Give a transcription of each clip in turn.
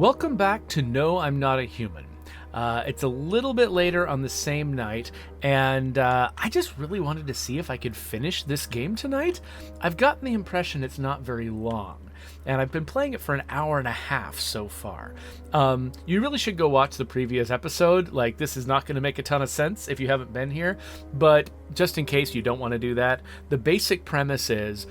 Welcome back to No, I'm Not a Human. It's a little bit later on the same night, and I just really wanted to see if I could finish this game tonight. I've gotten the impression it's not very long, and I've been playing it for an hour and a half so far. You really should go watch the previous episode. Like, this is not going to make a ton of sense if you haven't been here, but just in case you don't want to do that, the basic premise is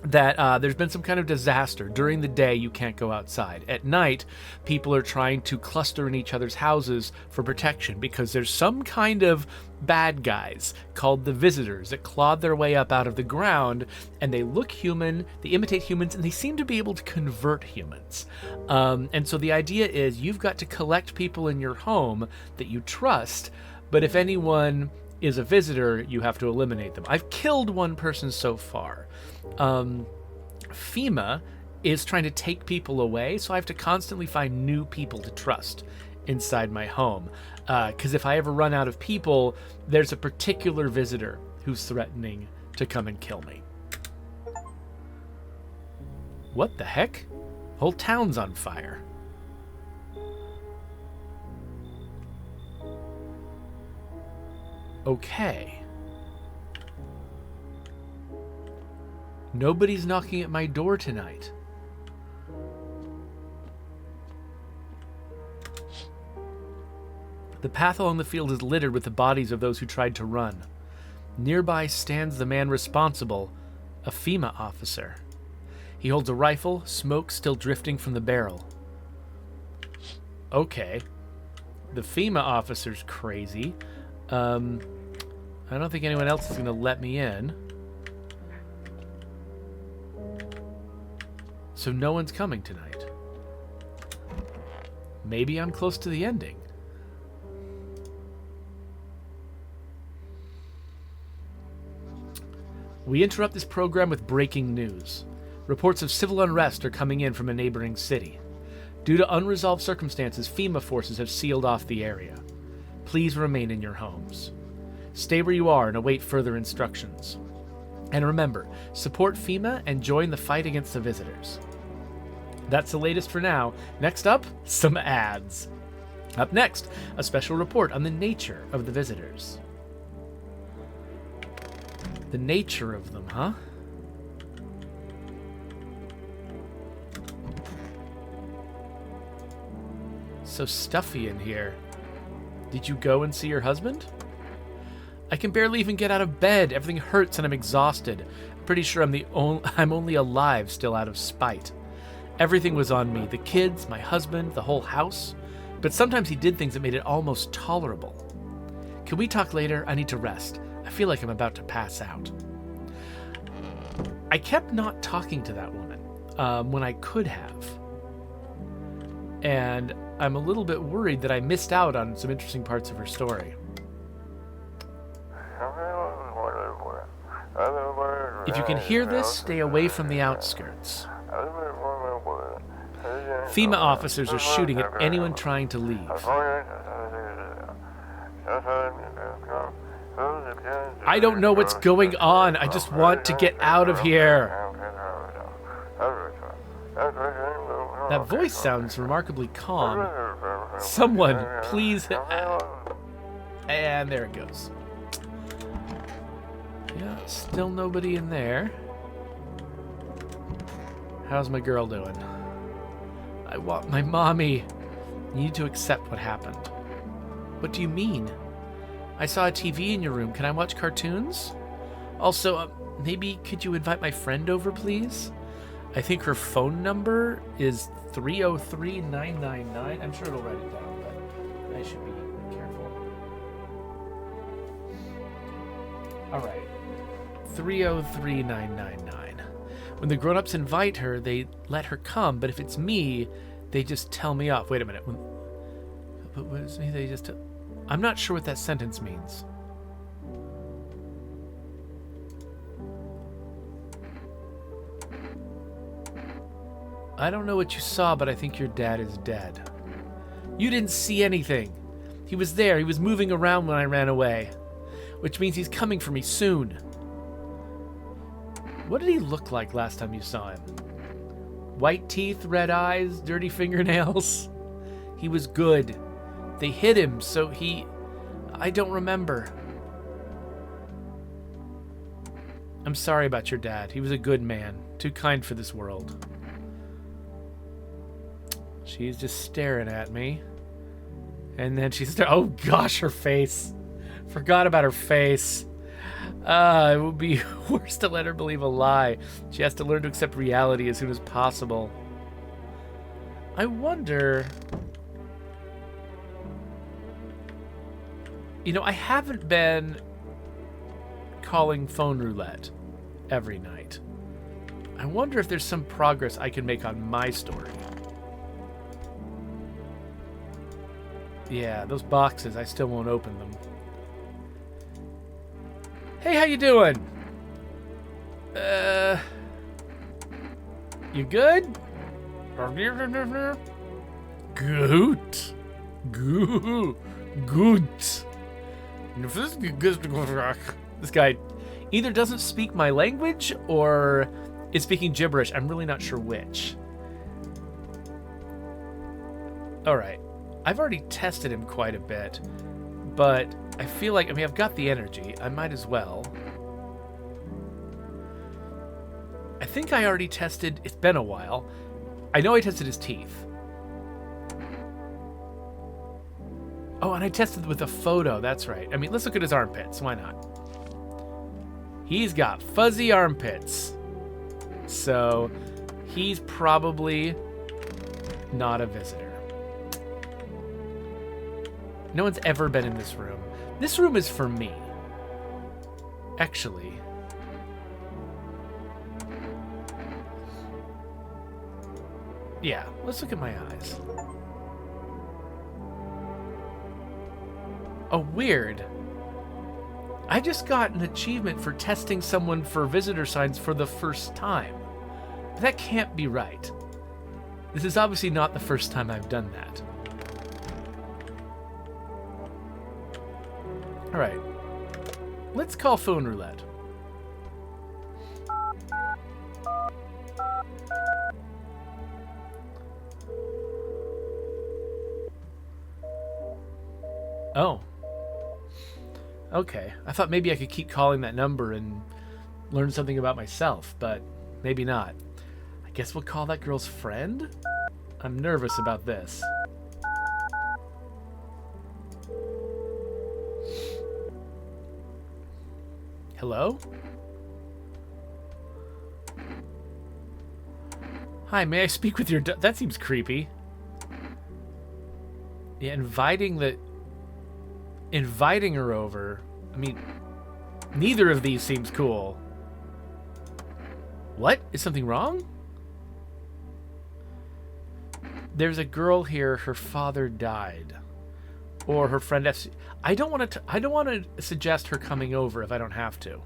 that there's been some kind of disaster. During the day, you can't go outside. At night, people are trying to cluster in each other's houses for protection because there's some kind of bad guys called the Visitors that clawed their way up out of the ground, and they look human, they imitate humans, and they seem to be able to convert humans. And so the idea is you've got to collect people in your home that you trust, but if anyone is a visitor, you have to eliminate them. I've killed one person so far. FEMA is trying to take people away, so I have to constantly find new people to trust inside my home. Because if I ever run out of people, there's a particular visitor who's threatening to come and kill me. What the heck? Whole town's on fire. Okay. Nobody's knocking at my door tonight. The path along the field is littered with the bodies of those who tried to run. Nearby stands the man responsible, a FEMA officer. He holds a rifle, smoke still drifting from the barrel. Okay. The FEMA officer's crazy. I don't think anyone else is going to let me in. So no one's coming tonight. Maybe I'm close to the ending. We interrupt this program with breaking news. Reports of civil unrest are coming in from a neighboring city. Due to unresolved circumstances, FEMA forces have sealed off the area. Please remain in your homes. Stay where you are and await further instructions. And remember, support FEMA and join the fight against the Visitors. That's the latest for now. Next up, some ads. Up next, a special report on the nature of the Visitors. The nature of them, huh? So stuffy in here. Did you go and see your husband? I can barely even get out of bed. Everything hurts and I'm exhausted. I'm pretty sure I'm only alive still out of spite. Everything was on me. The kids, my husband, the whole house. But sometimes he did things that made it almost tolerable. Can we talk later? I need to rest. I feel like I'm about to pass out. I kept not talking to that woman when I could have. And I'm a little bit worried that I missed out on some interesting parts of her story. If you can hear this, stay away from the outskirts. FEMA officers are shooting at anyone trying to leave. I don't know what's going on. I just want to get out of here. That voice sounds remarkably calm. Someone, please. And there it goes. Yeah, still nobody in there. How's my girl doing? I want my mommy. You need to accept what happened. What do you mean? I saw a TV in your room. Can I watch cartoons? Also, maybe could you invite my friend over, please? I think her phone number is 303-999. I'm sure it'll write it down, but I should be careful. All right. 303-999. When the grown-ups invite her, they let her come, but if it's me, they just tell me off. Wait a minute. What is me? They just... I'm not sure what that sentence means. I don't know what you saw, but I think your dad is dead. You didn't see anything. He was there. He was moving around when I ran away, which means he's coming for me soon. What did he look like last time you saw him? White teeth, red eyes, dirty fingernails. He was good. They hit him, so I don't remember. I'm sorry about your dad. He was a good man. Too kind for this world. She's just staring at me. And then she's... Oh, gosh, her face. Forgot about her face. It would be worse to let her believe a lie. She has to learn to accept reality as soon as possible. I wonder... You know, I haven't been calling phone roulette every night. I wonder if there's some progress I can make on my story. Yeah, those boxes, I still won't open them. Hey, how you doing? You good? Good. Good. This guy either doesn't speak my language or is speaking gibberish. I'm really not sure which. Alright. I've already tested him quite a bit, but I feel like, I mean, I've got the energy. I might as well. I think I already tested, it's been a while. I know I tested his teeth. Oh, and I tested with a photo, that's right. I mean, let's look at his armpits, why not? He's got fuzzy armpits. So, he's probably not a visitor. No one's ever been in this room. This room is for me. Actually. Yeah, let's look at my eyes. Oh, weird. I just got an achievement for testing someone for visitor signs for the first time. That can't be right. This is obviously not the first time I've done that. Alright. Let's call phone roulette. Oh. Okay. I thought maybe I could keep calling that number and learn something about myself, but maybe not. I guess we'll call that girl's friend? I'm nervous about this. Hello? Hi, may I speak with your... That seems creepy. Yeah, inviting her over. I mean, neither of these seems cool. What? Is something wrong? There's a girl here. Her father died, or her friend. I don't want to suggest her coming over if I don't have to.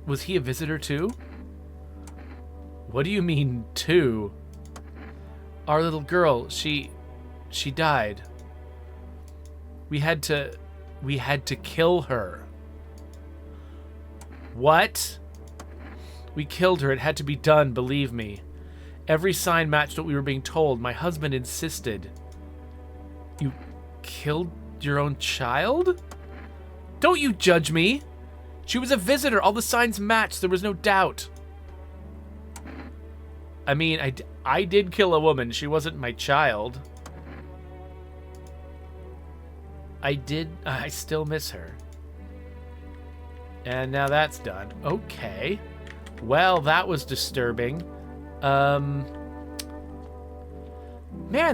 Was he a visitor too? What do you mean too? Our little girl, she died. We had to kill her. What? We killed her. It had to be done, believe me. Every sign matched what we were being told. My husband insisted. You killed your own child? Don't you judge me. She was a visitor. All the signs matched. There was no doubt. I mean, I did kill a woman. She wasn't my child. I still miss her. And now that's done. Okay. Well, that was disturbing. Man,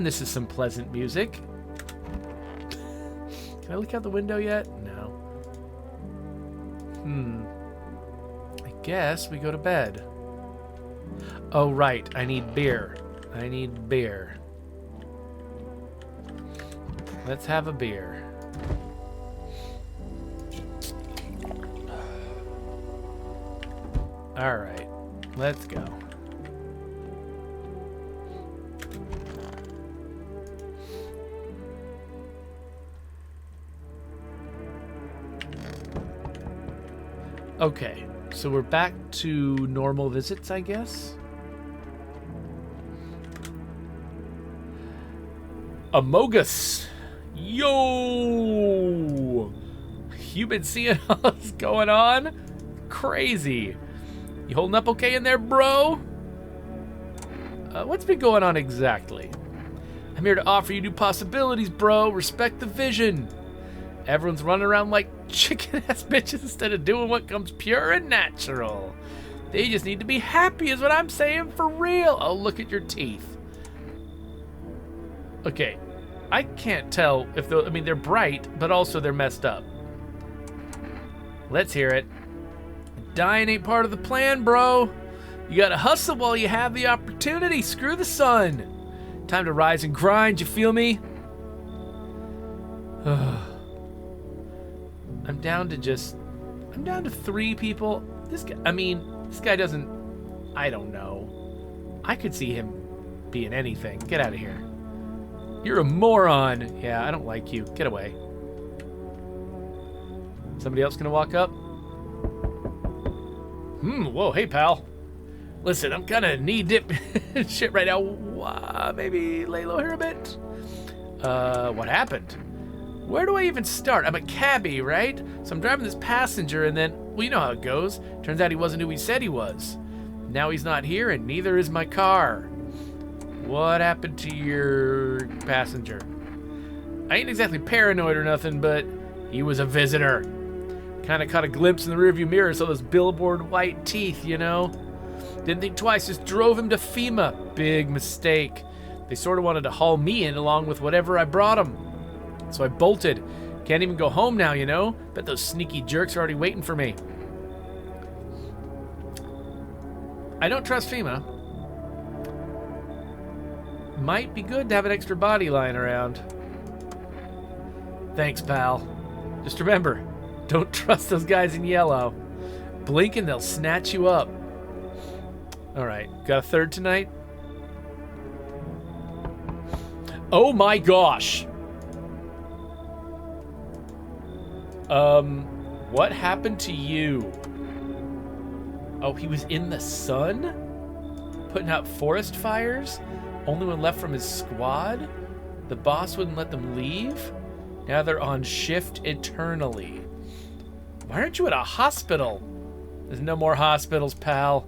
this is some pleasant music. Can I look out the window yet? No. I guess we go to bed. Oh, right. I need beer. I need beer. Let's have a beer. All right. Let's go. Okay, so we're back to normal visits, I guess. Amogus. Yo! You been seeing all this going on? Crazy. You holding up okay in there, bro? What's been going on exactly? I'm here to offer you new possibilities, bro. Respect the vision. Everyone's running around like chicken-ass bitches instead of doing what comes pure and natural. They just need to be happy is what I'm saying, for real. Oh, look at your teeth. Okay, I can't tell if they're, I mean, they're bright, but also they're messed up. Let's hear it. Dying ain't part of the plan, bro. You gotta hustle while you have the opportunity. Screw the sun. Time to rise and grind, you feel me? I'm down to 3 people. This guy doesn't, I don't know. I could see him being anything. Get out of here. You're a moron. Yeah, I don't like you. Get away. Somebody else gonna walk up? Whoa, hey, pal. Listen, I'm kind of knee-dip in shit right now. Maybe lay low here a bit? What happened? Where do I even start? I'm a cabbie, right? So I'm driving this passenger and then, well, you know how it goes. Turns out he wasn't who he said he was. Now he's not here and neither is my car. What happened to your passenger? I ain't exactly paranoid or nothing, but he was a visitor. Kind of caught a glimpse in the rearview mirror, saw those billboard white teeth, you know? Didn't think twice, just drove him to FEMA. Big mistake. They sort of wanted to haul me in along with whatever I brought them. So I bolted. Can't even go home now, you know? Bet those sneaky jerks are already waiting for me. I don't trust FEMA. Might be good to have an extra body lying around. Thanks, pal. Just remember, don't trust those guys in yellow. Blink and they'll snatch you up. Alright, got a third tonight? Oh my gosh! What happened to you? Oh, he was in the sun? Putting out forest fires? Only one left from his squad? The boss wouldn't let them leave? Now they're on shift eternally. Why aren't you at a hospital? There's no more hospitals, pal.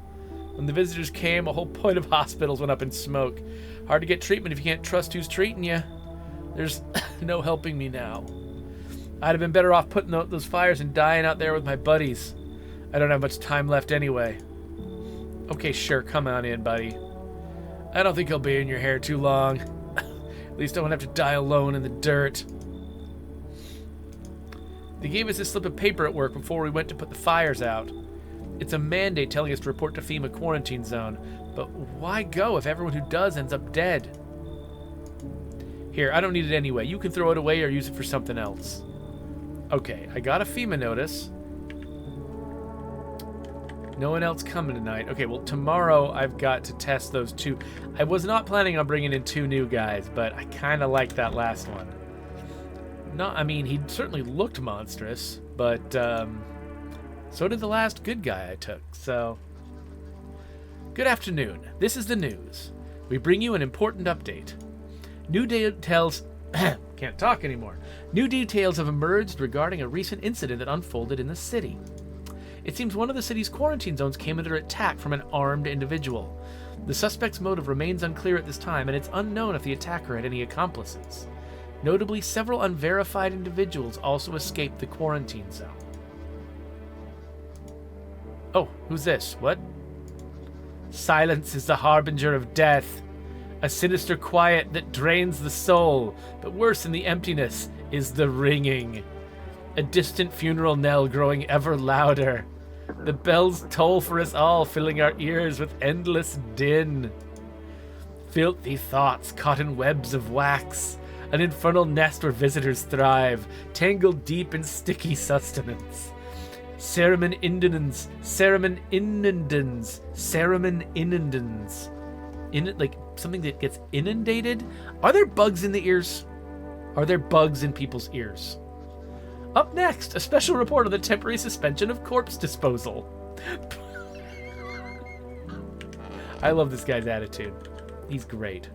When the visitors came, a whole point of hospitals went up in smoke. Hard to get treatment if you can't trust who's treating you. There's no helping me now. I'd have been better off putting out those fires and dying out there with my buddies. I don't have much time left anyway. Okay, sure, come on in, buddy. I don't think he'll be in your hair too long. At least I won't have to die alone in the dirt. They gave us this slip of paper at work before we went to put the fires out. It's a mandate telling us to report to FEMA quarantine zone. But why go if everyone who does ends up dead? Here, I don't need it anyway. You can throw it away or use it for something else. Okay, I got a FEMA notice. No one else coming tonight. Okay, well, tomorrow I've got to test those 2. I was not planning on bringing in 2 new guys, but I kind of liked that last one. I mean, he certainly looked monstrous, but so did the last good guy I took, so... Good afternoon. This is the news. We bring you an important update. New details... Can't talk anymore. New details have emerged regarding a recent incident that unfolded in the city. It seems one of the city's quarantine zones came under attack from an armed individual. The suspect's motive remains unclear at this time, and it's unknown if the attacker had any accomplices. Notably, several unverified individuals also escaped the quarantine zone. Oh, who's this? What? Silence is the harbinger of death. A sinister quiet that drains the soul, but worse than the emptiness is the ringing. A distant funeral knell growing ever louder. The bells toll for us all, filling our ears with endless din. Filthy thoughts caught in webs of wax, an infernal nest where visitors thrive, tangled deep in sticky sustenance. Cereman inundans. Like something that gets inundated? Are there bugs in the ears? Are there bugs in people's ears? Up next, a special report on the temporary suspension of corpse disposal. I love this guy's attitude. He's great.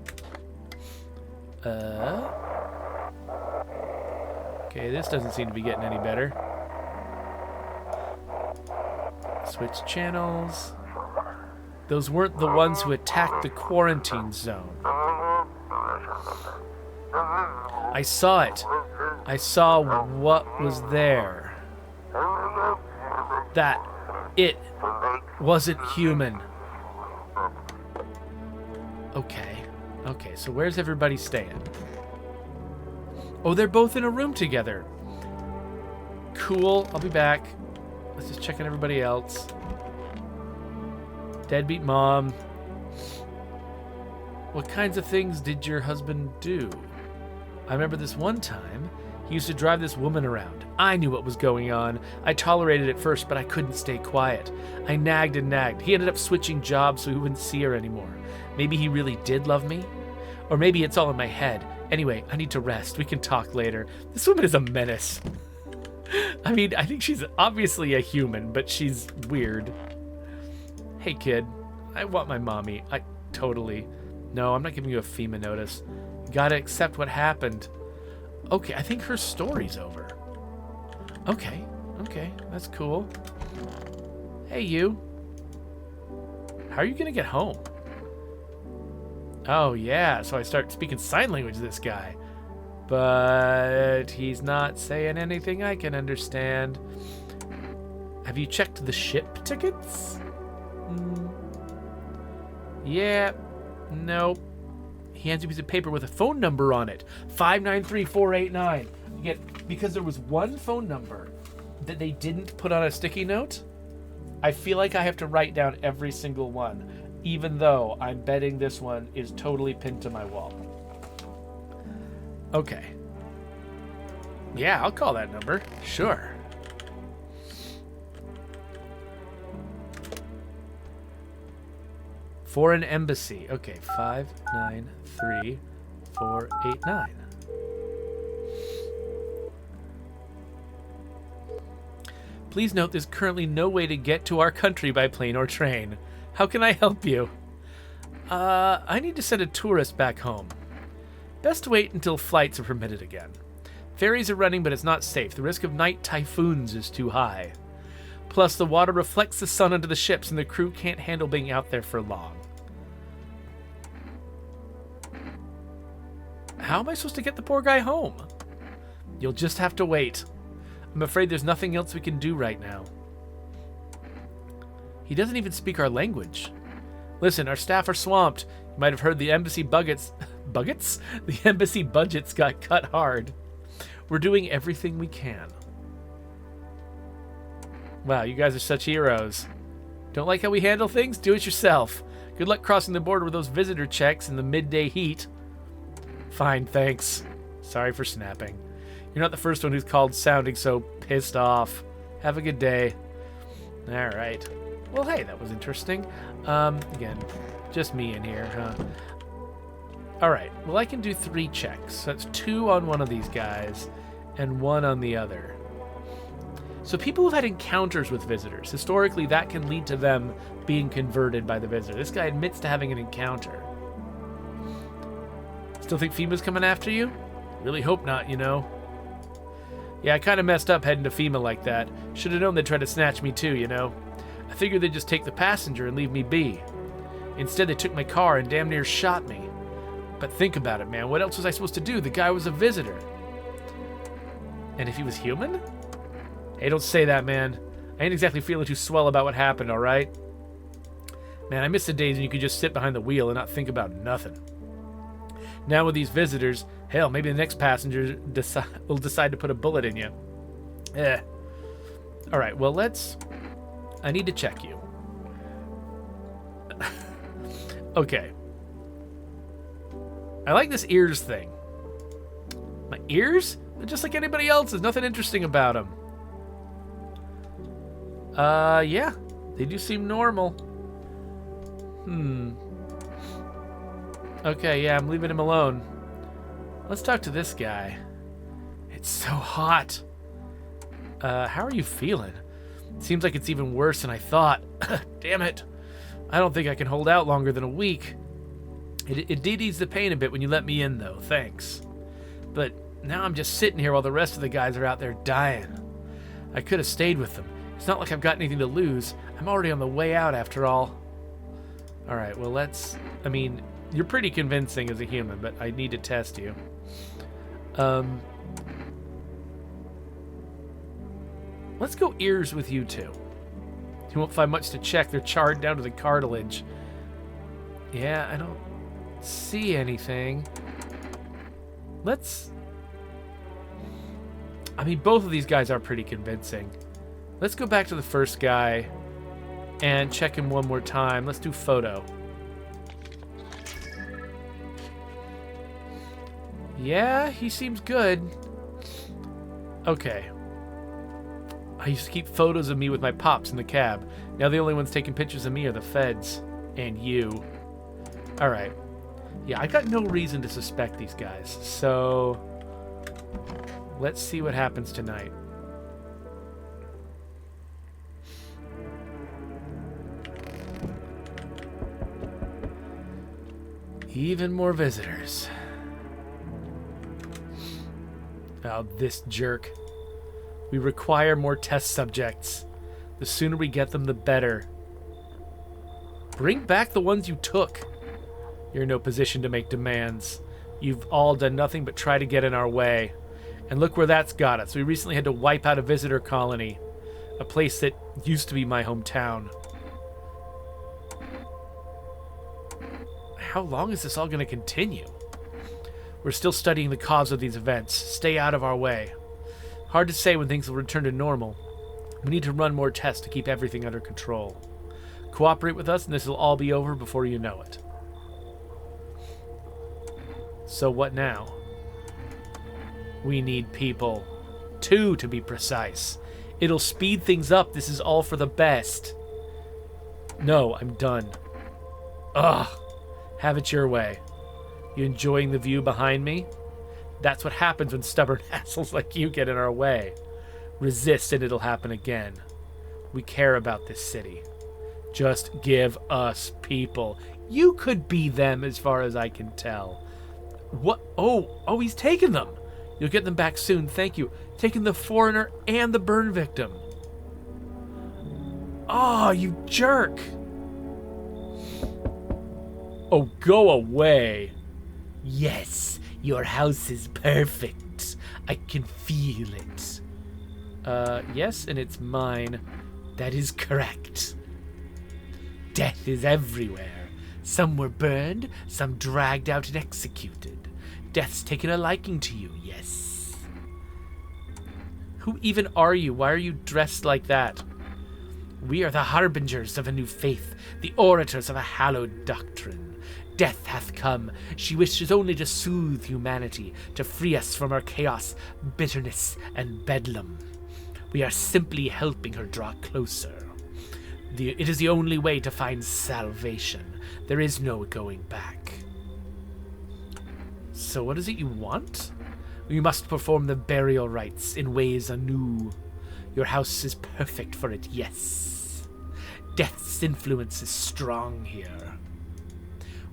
Okay, this doesn't seem to be getting any better. Switch channels. Those weren't the ones who attacked the quarantine zone. I saw it. I saw what was there. That it wasn't human. Okay, so where's everybody staying? Oh, they're both in a room together. Cool, I'll be back. Let's just check on everybody else. Deadbeat mom. What kinds of things did your husband do? I remember this one time, he used to drive this woman around. I knew what was going on. I tolerated it first, but I couldn't stay quiet. I nagged and nagged. He ended up switching jobs so he wouldn't see her anymore. Maybe he really did love me? Or maybe it's all in my head. Anyway, I need to rest. We can talk later. This woman is a menace. I mean, I think she's obviously a human, but she's weird. Hey, kid. I want my mommy. Totally. No, I'm not giving you a FEMA notice. You gotta accept what happened. Okay, I think her story's over. Okay, that's cool. Hey, you. How are you gonna get home? Oh, yeah, so I start speaking sign language to this guy. But he's not saying anything I can understand. Have you checked the ship tickets? Yeah, nope. He hands you a piece of paper with a phone number on it. 593489. Again, because there was one phone number that they didn't put on a sticky note, I feel like I have to write down every single one, even though I'm betting this one is totally pinned to my wall. Okay. Yeah, I'll call that number. Sure. Foreign embassy. Okay, 593489. Please note there's currently no way to get to our country by plane or train. How can I help you? I need to send a tourist back home. Best wait until flights are permitted again. Ferries are running, but it's not safe. The risk of night typhoons is too high. Plus, the water reflects the sun onto the ships, and the crew can't handle being out there for long. How am I supposed to get the poor guy home? You'll just have to wait. I'm afraid there's nothing else we can do right now. He doesn't even speak our language. Listen, our staff are swamped. You might have heard the embassy buggets... Buggets? The embassy budgets got cut hard. We're doing everything we can. Wow, you guys are such heroes. Don't like how we handle things? Do it yourself. Good luck crossing the border with those visitor checks in the midday heat. Fine, thanks. Sorry for snapping. You're not the first one who's called sounding so pissed off. Have a good day. Alright. Well, hey, that was interesting. Again, just me in here, huh? Alright, well, I can do 3 checks. So that's 2 on one of these guys and 1 on the other. So people who've had encounters with visitors, historically that can lead to them being converted by the visitor. This guy admits to having an encounter. Still think FEMA's coming after you? Really hope not, you know. Yeah, I kind of messed up heading to FEMA like that. Should have known they'd try to snatch me too, you know. I figured they'd just take the passenger and leave me be. Instead, they took my car and damn near shot me. But think about it, man. What else was I supposed to do? The guy was a visitor. And if he was human? Hey, don't say that, man. I ain't exactly feeling too swell about what happened, alright? Man, I miss the days when you could just sit behind the wheel and not think about nothing. Now with these visitors, hell, maybe the next passenger will decide to put a bullet in you. Alright, well, I need to check you. Okay. I like this ears thing. My ears? They're just like anybody else's. Nothing interesting about them. Yeah. They do seem normal. Okay, yeah, I'm leaving him alone. Let's talk to this guy. It's so hot. How are you feeling? Seems like it's even worse than I thought. Damn it. I don't think I can hold out longer than a week. It did ease the pain a bit when you let me in, though. Thanks. But now I'm just sitting here while the rest of the guys are out there dying. I could have stayed with them. It's not like I've got anything to lose. I'm already on the way out, after all. Alright, well, I mean, you're pretty convincing as a human, but I need to test you. Let's go ears with you two. You won't find much to check. They're charred down to the cartilage. Yeah, I don't see anything. I mean, both of these guys are pretty convincing. Let's go back to the first guy and check him one more time. Let's do photo. Yeah, he seems good. Okay. I used to keep photos of me with my pops in the cab. Now the only ones taking pictures of me are the feds. And you. Alright. Yeah, I got no reason to suspect these guys. So, let's see what happens tonight. Even more visitors. Oh, this jerk. We require more test subjects. The sooner we get them, the better. Bring back the ones you took. You're in no position to make demands. You've all done nothing but try to get in our way. And look where that's got us. We recently had to wipe out a visitor colony. A place that used to be my hometown. How long is this all going to continue? We're still studying the cause of these events. Stay out of our way. Hard to say when things will return to normal. We need to run more tests to keep everything under control. Cooperate with us and this will all be over before you know it. So what now? We need people. 2 to be precise. It'll speed things up. This is all for the best. No, I'm done. Ugh. Have it your way. You enjoying the view behind me? That's what happens when stubborn assholes like you get in our way. Resist and it'll happen again. We care about this city. Just give us people. You could be them as far as I can tell. What? Oh, he's taken them. You'll get them back soon, thank you. Taking the foreigner and the burn victim. Oh, you jerk. Oh, go away. Yes, your house is perfect. I can feel it. Yes, and it's mine. That is correct. Death is everywhere. Some were burned, some dragged out and executed. Death's taken a liking to you, yes. Who even are you? Why are you dressed like that? We are the harbingers of a new faith, the orators of a hallowed doctrine. Death hath come. She wishes only to soothe humanity, to free us from our chaos, bitterness, and bedlam. We are simply helping her draw closer. It is the only way to find salvation. There is no going back. So what is it you want? We must perform the burial rites in ways anew. Your house is perfect for it, yes. Death's influence is strong here.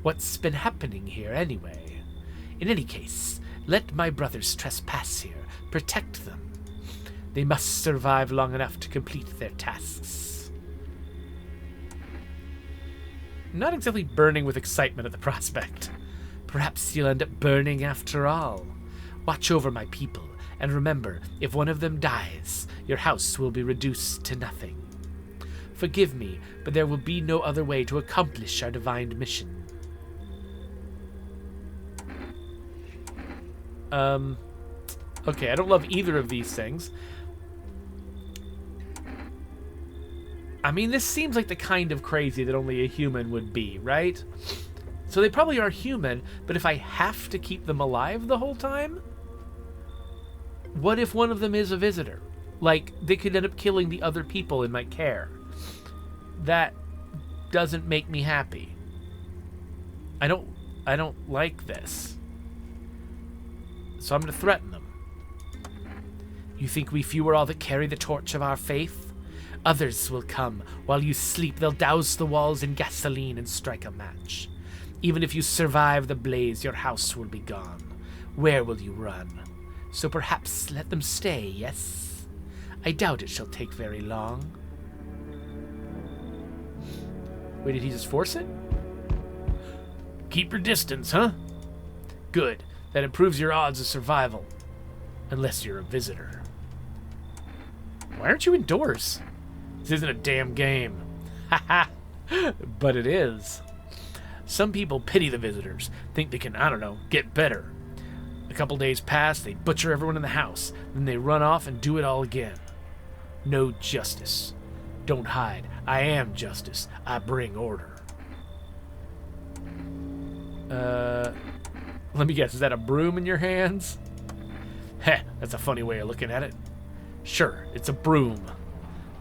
What's been happening here, anyway? In any case, let my brothers trespass here. Protect them. They must survive long enough to complete their tasks. Not exactly burning with excitement at the prospect. Perhaps you'll end up burning after all. Watch over my people, and remember, if one of them dies, your house will be reduced to nothing. Forgive me, but there will be no other way to accomplish our divine mission. Okay, I don't love either of these things. I mean, this seems like the kind of crazy that only a human would be, right? So they probably are human, but if I have to keep them alive the whole time? What if one of them is a visitor? Like, they could end up killing the other people in my care. That doesn't make me happy. I don't like this. So I'm going to threaten them. You think we few are all that carry the torch of our faith? Others will come. While you sleep, they'll douse the walls in gasoline and strike a match. Even if you survive the blaze, your house will be gone. Where will you run? So perhaps let them stay, yes? I doubt it shall take very long. Wait, did he just force it? Keep your distance, huh? Good. That improves your odds of survival. Unless you're a visitor. Why aren't you indoors? This isn't a damn game. Haha. But it is. Some people pity the visitors, think they can, I don't know, get better. A couple days pass, they butcher everyone in the house, then they run off and do it all again. No justice. Don't hide. I am justice. I bring order. Let me guess, is that a broom in your hands? Heh, that's a funny way of looking at it. Sure, it's a broom.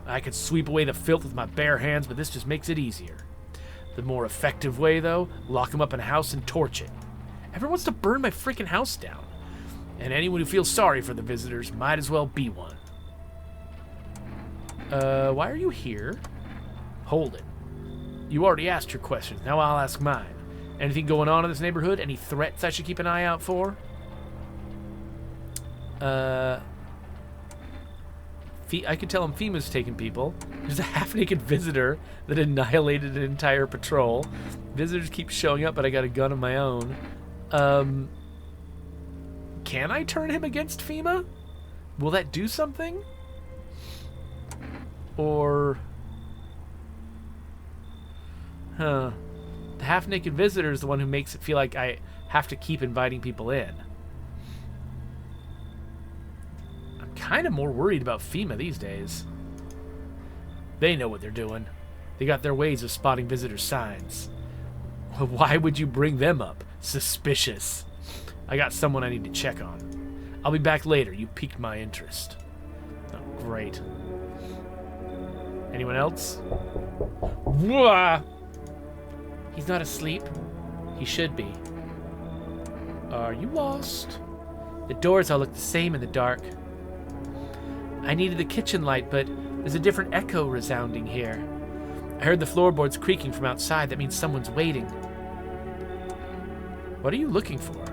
I could sweep away the filth with my bare hands, but this just makes it easier. The more effective way, though, lock him up in a house and torch it. Everyone wants to burn my freaking house down. And anyone who feels sorry for the visitors might as well be one. Why are you here? Hold it. You already asked your questions, now I'll ask mine. Anything going on in this neighborhood? Any threats I should keep an eye out for? I could tell him FEMA's taking people. There's a half-naked visitor that annihilated an entire patrol. Visitors keep showing up, but I got a gun of my own. Can I turn him against FEMA? Will that do something? Or... Huh. The half-naked visitor is the one who makes it feel like I have to keep inviting people in. Kind of more worried about FEMA these days. They know what they're doing. They got their ways of spotting visitor signs. Why would you bring them up? Suspicious. I got someone I need to check on. I'll be back later. You piqued my interest. Oh, great. Anyone else? Whoa! He's not asleep. He should be. Are you lost? The doors all look the same in the dark. I needed the kitchen light, but there's a different echo resounding here. I heard the floorboards creaking from outside. That means someone's waiting. What are you looking for?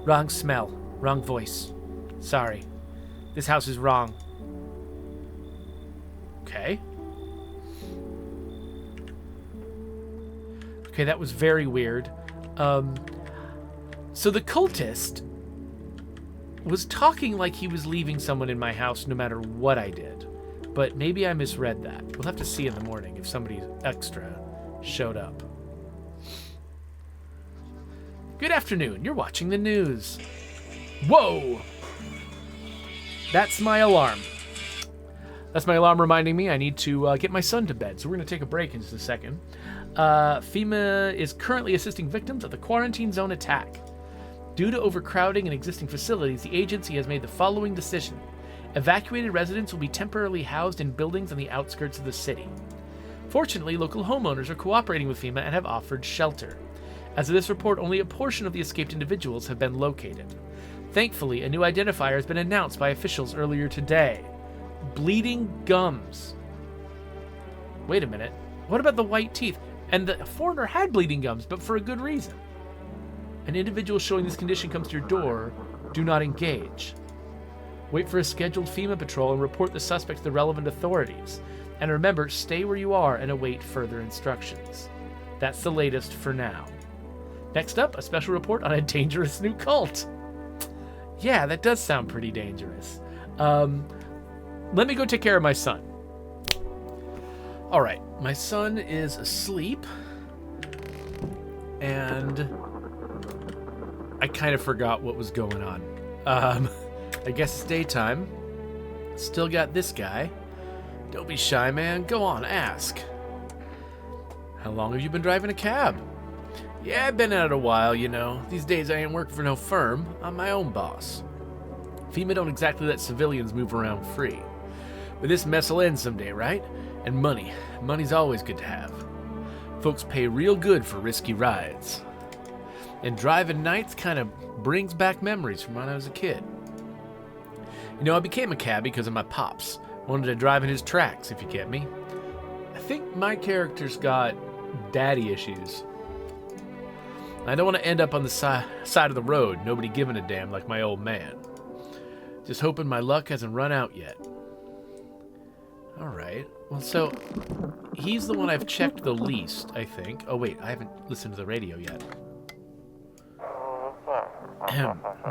Wrong smell. Wrong voice. Sorry. This house is wrong. Okay. Okay, that was very weird. So the cultist was talking like he was leaving someone in my house no matter what I did. But maybe I misread that. We'll have to see in the morning if somebody extra showed up. Good afternoon. You're watching the news. Whoa! That's my alarm. That's my alarm reminding me I need to get my son to bed. So we're going to take a break in just a second. FEMA is currently assisting victims of the quarantine zone attack. Due to overcrowding in existing facilities, the agency has made the following decision. Evacuated residents will be temporarily housed in buildings on the outskirts of the city. Fortunately, local homeowners are cooperating with FEMA and have offered shelter. As of this report, only a portion of the escaped individuals have been located. Thankfully, a new identifier has been announced by officials earlier today. Bleeding gums. Wait a minute. What about the white teeth? And the foreigner had bleeding gums, but for a good reason. An individual showing this condition comes to your door. Do not engage. Wait for a scheduled FEMA patrol and report the suspect to the relevant authorities. And remember, stay where you are and await further instructions. That's the latest for now. Next up, a special report on a dangerous new cult. Yeah, that does sound pretty dangerous. Let me go take care of my son. All right, my son is asleep. And I kind of forgot what was going on. I guess it's daytime. Still got this guy. Don't be shy, man. Go on, ask. How long have you been driving a cab? Yeah, I've been at it a while, you know. These days I ain't working for no firm. I'm my own boss. FEMA don't exactly let civilians move around free. But this mess will end someday, right? And money. Money's always good to have. Folks pay real good for risky rides. And driving nights kind of brings back memories from when I was a kid. You know, I became a cab because of my pops. Wanted to drive in his tracks, if you get me. I think my character's got daddy issues. I don't want to end up on the side of the road, nobody giving a damn like my old man. Just hoping my luck hasn't run out yet. Alright. Well, so, he's the one I've checked the least, I think. Oh, wait, I haven't listened to the radio yet.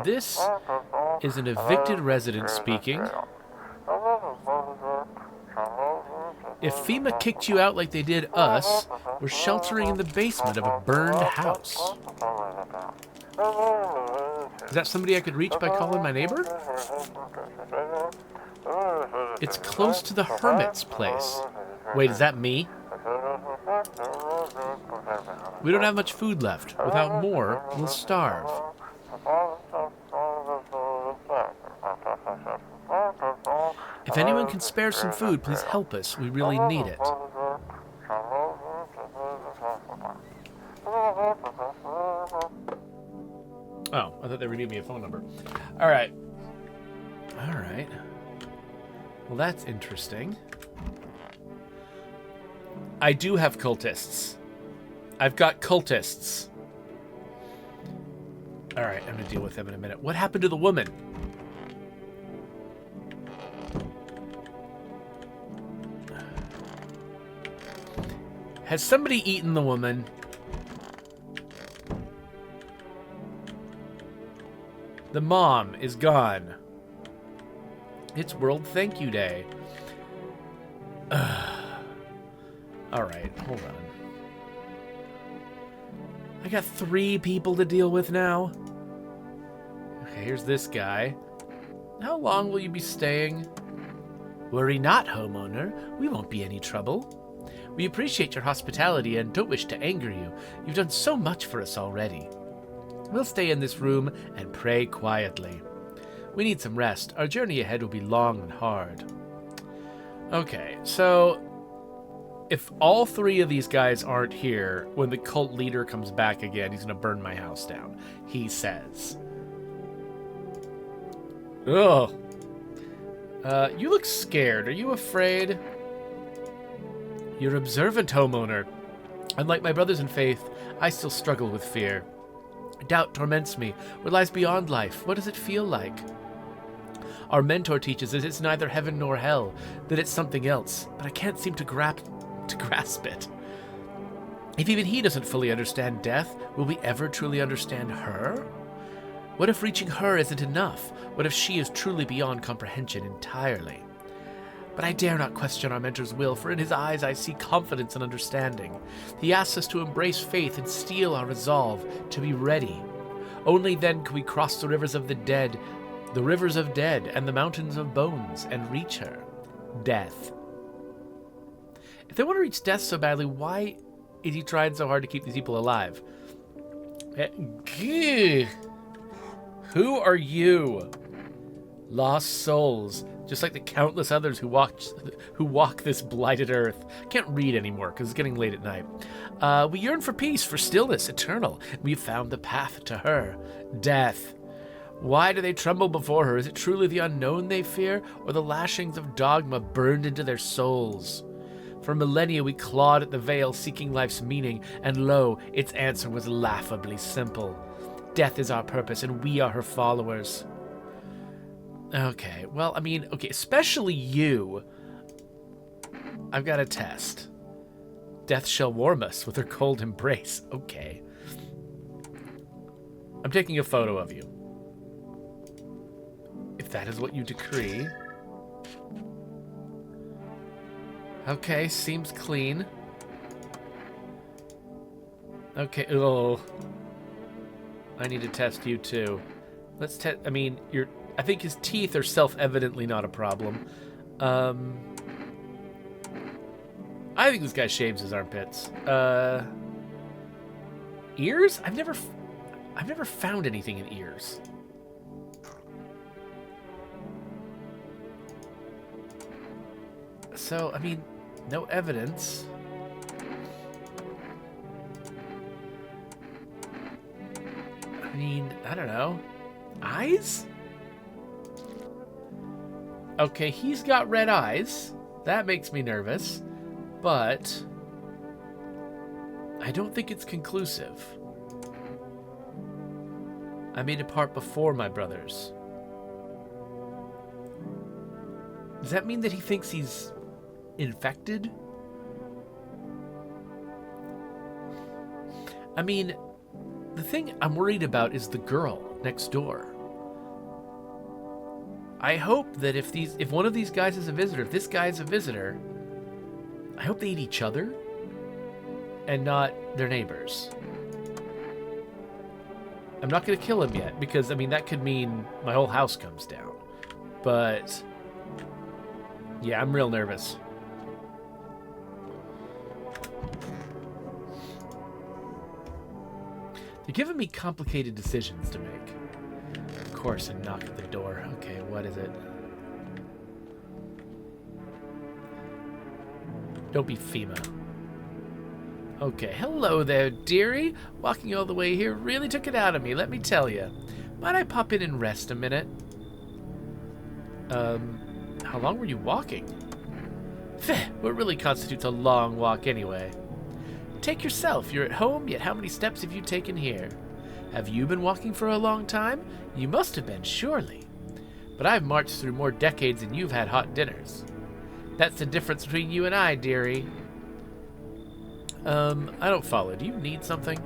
This is an evicted resident speaking. If FEMA kicked you out like they did us, we're sheltering in the basement of a burned house. Is that somebody I could reach by calling my neighbor? It's close to the hermit's place. Wait, is that me? We don't have much food left. Without more, we'll starve. If anyone can spare some food, please help us. We really need it. Oh, I thought they were giving me a phone number. Alright. Alright. Well, that's interesting. I do have cultists. I've got cultists. Alright, I'm gonna deal with them in a minute. What happened to the woman? Has somebody eaten the woman? The mom is gone. It's World Thank You Day. Alright, hold on. I got 3 people to deal with now. Okay, here's this guy. How long will you be staying? Worry not, homeowner. We won't be any trouble. We appreciate your hospitality and don't wish to anger you. You've done so much for us already. We'll stay in this room and pray quietly. We need some rest. Our journey ahead will be long and hard. Okay, so if all 3 of these guys aren't here, when the cult leader comes back again, he's going to burn my house down, he says. Ugh. You look scared. Are you afraid? You're observant, homeowner. Unlike my brothers in faith, I still struggle with fear. Doubt torments me. What lies beyond life? What does it feel like? Our mentor teaches that it's neither heaven nor hell, that it's something else, but I can't seem to grasp it. If even he doesn't fully understand death, will we ever truly understand her? What if reaching her isn't enough? What if she is truly beyond comprehension entirely? But I dare not question our mentor's will, for in his eyes I see confidence and understanding. He asks us to embrace faith and steel our resolve, to be ready. Only then can we cross the rivers of the dead, and the mountains of bones, and reach her. Death. If they want to reach death so badly, why is he trying so hard to keep these people alive? Who are you? Lost souls. Just like the countless others who walk this blighted earth. Can't read anymore because it's getting late at night. We yearn for peace, for stillness, eternal. We've found the path to her. Death. Why do they tremble before her? Is it truly the unknown they fear, or the lashings of dogma burned into their souls? For millennia we clawed at the veil, seeking life's meaning, and lo, its answer was laughably simple. Death is our purpose, and we are her followers. Okay, well, I mean, okay, especially you. I've got a test. Death shall warm us with her cold embrace. Okay. I'm taking a photo of you. If that is what you decree. Okay, seems clean. Okay, oh. I need to test you too. Let's test, I mean, I think his teeth are self-evidently not a problem. I think this guy shaves his armpits. Ears? I've never found anything in ears. So, I mean, no evidence. I mean, I don't know. Eyes? Okay, he's got red eyes. That makes me nervous. But I don't think it's conclusive. I may depart before my brothers. Does that mean that he thinks he's infected? I mean, the thing I'm worried about is the girl next door. I hope that if one of these guys is a visitor, if this guy is a visitor, I hope they eat each other and not their neighbors. I'm not going to kill him yet because, I mean, that could mean my whole house comes down. But yeah, I'm real nervous. They're giving me complicated decisions to make. Of course, and knock at the door. Okay, what is it? Don't be FEMA. Okay, hello there, dearie. Walking all the way here really took it out of me, let me tell you. Might I pop in and rest a minute? How long were you walking? What really constitutes a long walk anyway? Take yourself, you're at home, yet how many steps have you taken here? Have you been walking for a long time? You must have been, surely. But I've marched through more decades than you've had hot dinners. That's the difference between you and I, dearie. I don't follow. Do you need something?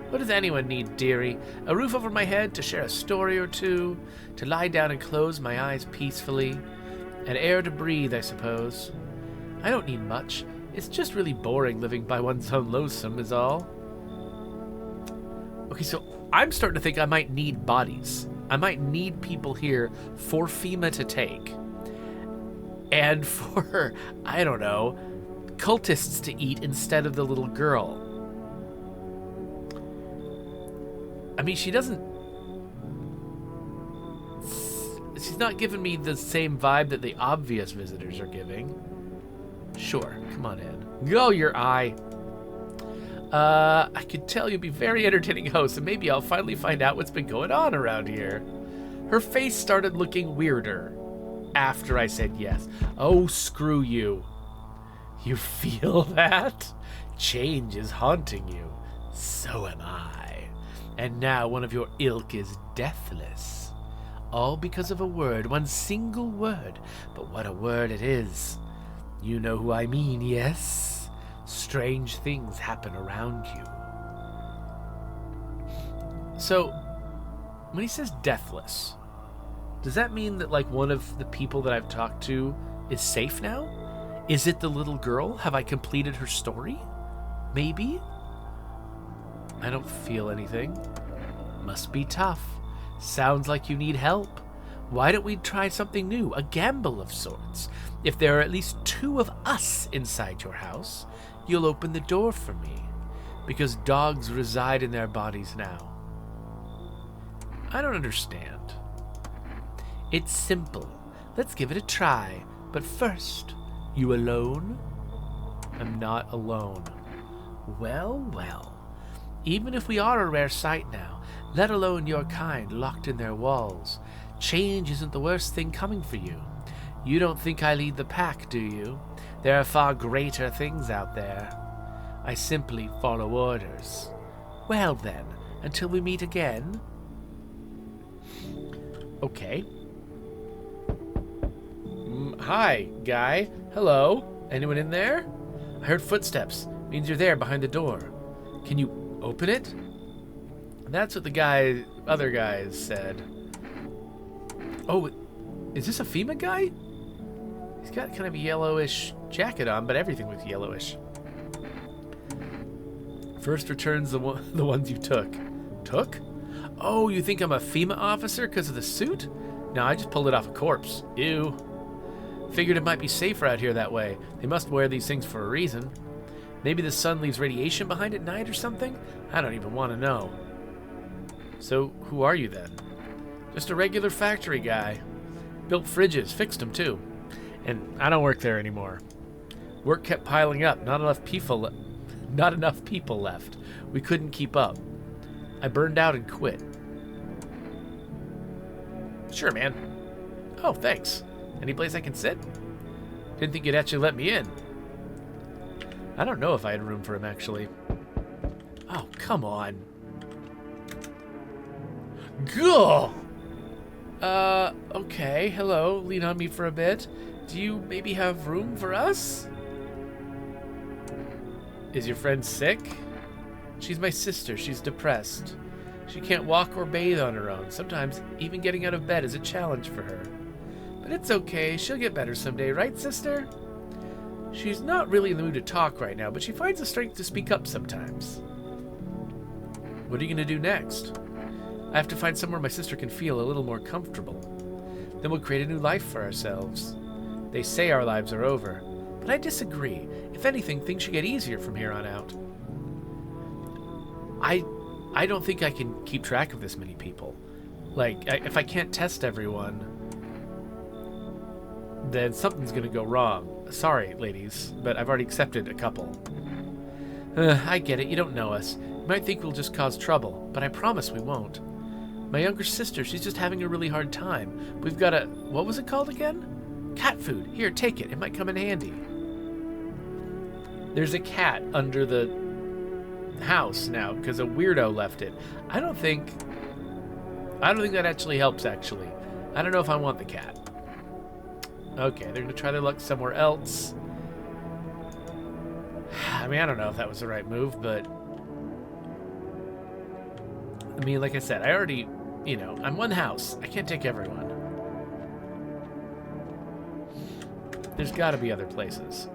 What does anyone need, dearie? A roof over my head to share a story or two? To lie down and close my eyes peacefully? And air to breathe, I suppose. I don't need much. It's just really boring living by one's own lonesome is all. Okay, so I'm starting to think I might need bodies. I might need people here for FEMA to take. And for, I don't know, cultists to eat instead of the little girl. I mean, she's not giving me the same vibe that the obvious visitors are giving. Sure, come on in. Go your eye. I could tell you'd be very entertaining host, and maybe I'll finally find out what's been going on around here. Her face started looking weirder after I said yes. Oh, screw you. You feel that? Change is haunting you. So am I. And now one of your ilk is deathless. All because of a word, one single word. But what a word it is. You know who I mean, yes? Strange things happen around you. So, when he says deathless, does that mean that, like, one of the people that I've talked to is safe now? Is it the little girl? Have I completed her story? Maybe? I don't feel anything. Must be tough. Sounds like you need help. Why don't we try something new? A gamble of sorts. If there are at least 2 of us inside your house, you'll open the door for me. Because dogs reside in their bodies now. I don't understand. It's simple. Let's give it a try. But first, you alone? I'm not alone. Well, well. Even if we are a rare sight now, let alone your kind locked in their walls, change isn't the worst thing coming for you. You don't think I lead the pack, do you? There are far greater things out there. I simply follow orders. Well then, until we meet again. Okay. Hi, guy. Hello. Anyone in there? I heard footsteps. Means you're there behind the door. Can you open it? That's what the other guys said. Oh, is this a FEMA guy? He's got kind of a yellowish jacket on, but everything was yellowish. First returns the ones you took. Took? Oh, you think I'm a FEMA officer because of the suit? No, I just pulled it off a corpse. Ew. Figured it might be safer out here that way. They must wear these things for a reason. Maybe the sun leaves radiation behind at night or something? I don't even want to know. So, who are you then? Just a regular factory guy. Built fridges, fixed them too. And I don't work there anymore. Work kept piling up, not enough people left. We couldn't keep up. I burned out and quit. Sure, man. Oh, thanks. Any place I can sit? Didn't think you'd actually let me in. I don't know if I had room for him, actually. Oh, come on. Gah! Okay, hello, lean on me for a bit. Do you maybe have room for us? Is your friend sick? She's my sister, she's depressed. She can't walk or bathe on her own. Sometimes even getting out of bed is a challenge for her. But it's okay, she'll get better someday, right, sister? She's not really in the mood to talk right now, but she finds the strength to speak up sometimes. What are you gonna do next? I have to find somewhere my sister can feel a little more comfortable. Then we'll create a new life for ourselves. They say our lives are over, but I disagree. If anything, things should get easier from here on out. I don't think I can keep track of this many people. Like, if I can't test everyone, then something's gonna go wrong. Sorry, ladies, but I've already accepted a couple. I get it, you don't know us. You might think we'll just cause trouble, but I promise we won't. My younger sister, she's just having a really hard time. We've got a... what was it called again? Cat food. Here, take it. It might come in handy. There's a cat under the house now because a weirdo left it. I don't think that actually helps, actually. I don't know if I want the cat. Okay, they're going to try their luck somewhere else. I mean, I don't know if that was the right move, but... I mean, like I said, I already... You know, I'm one house. I can't take everyone. There's got to be other places.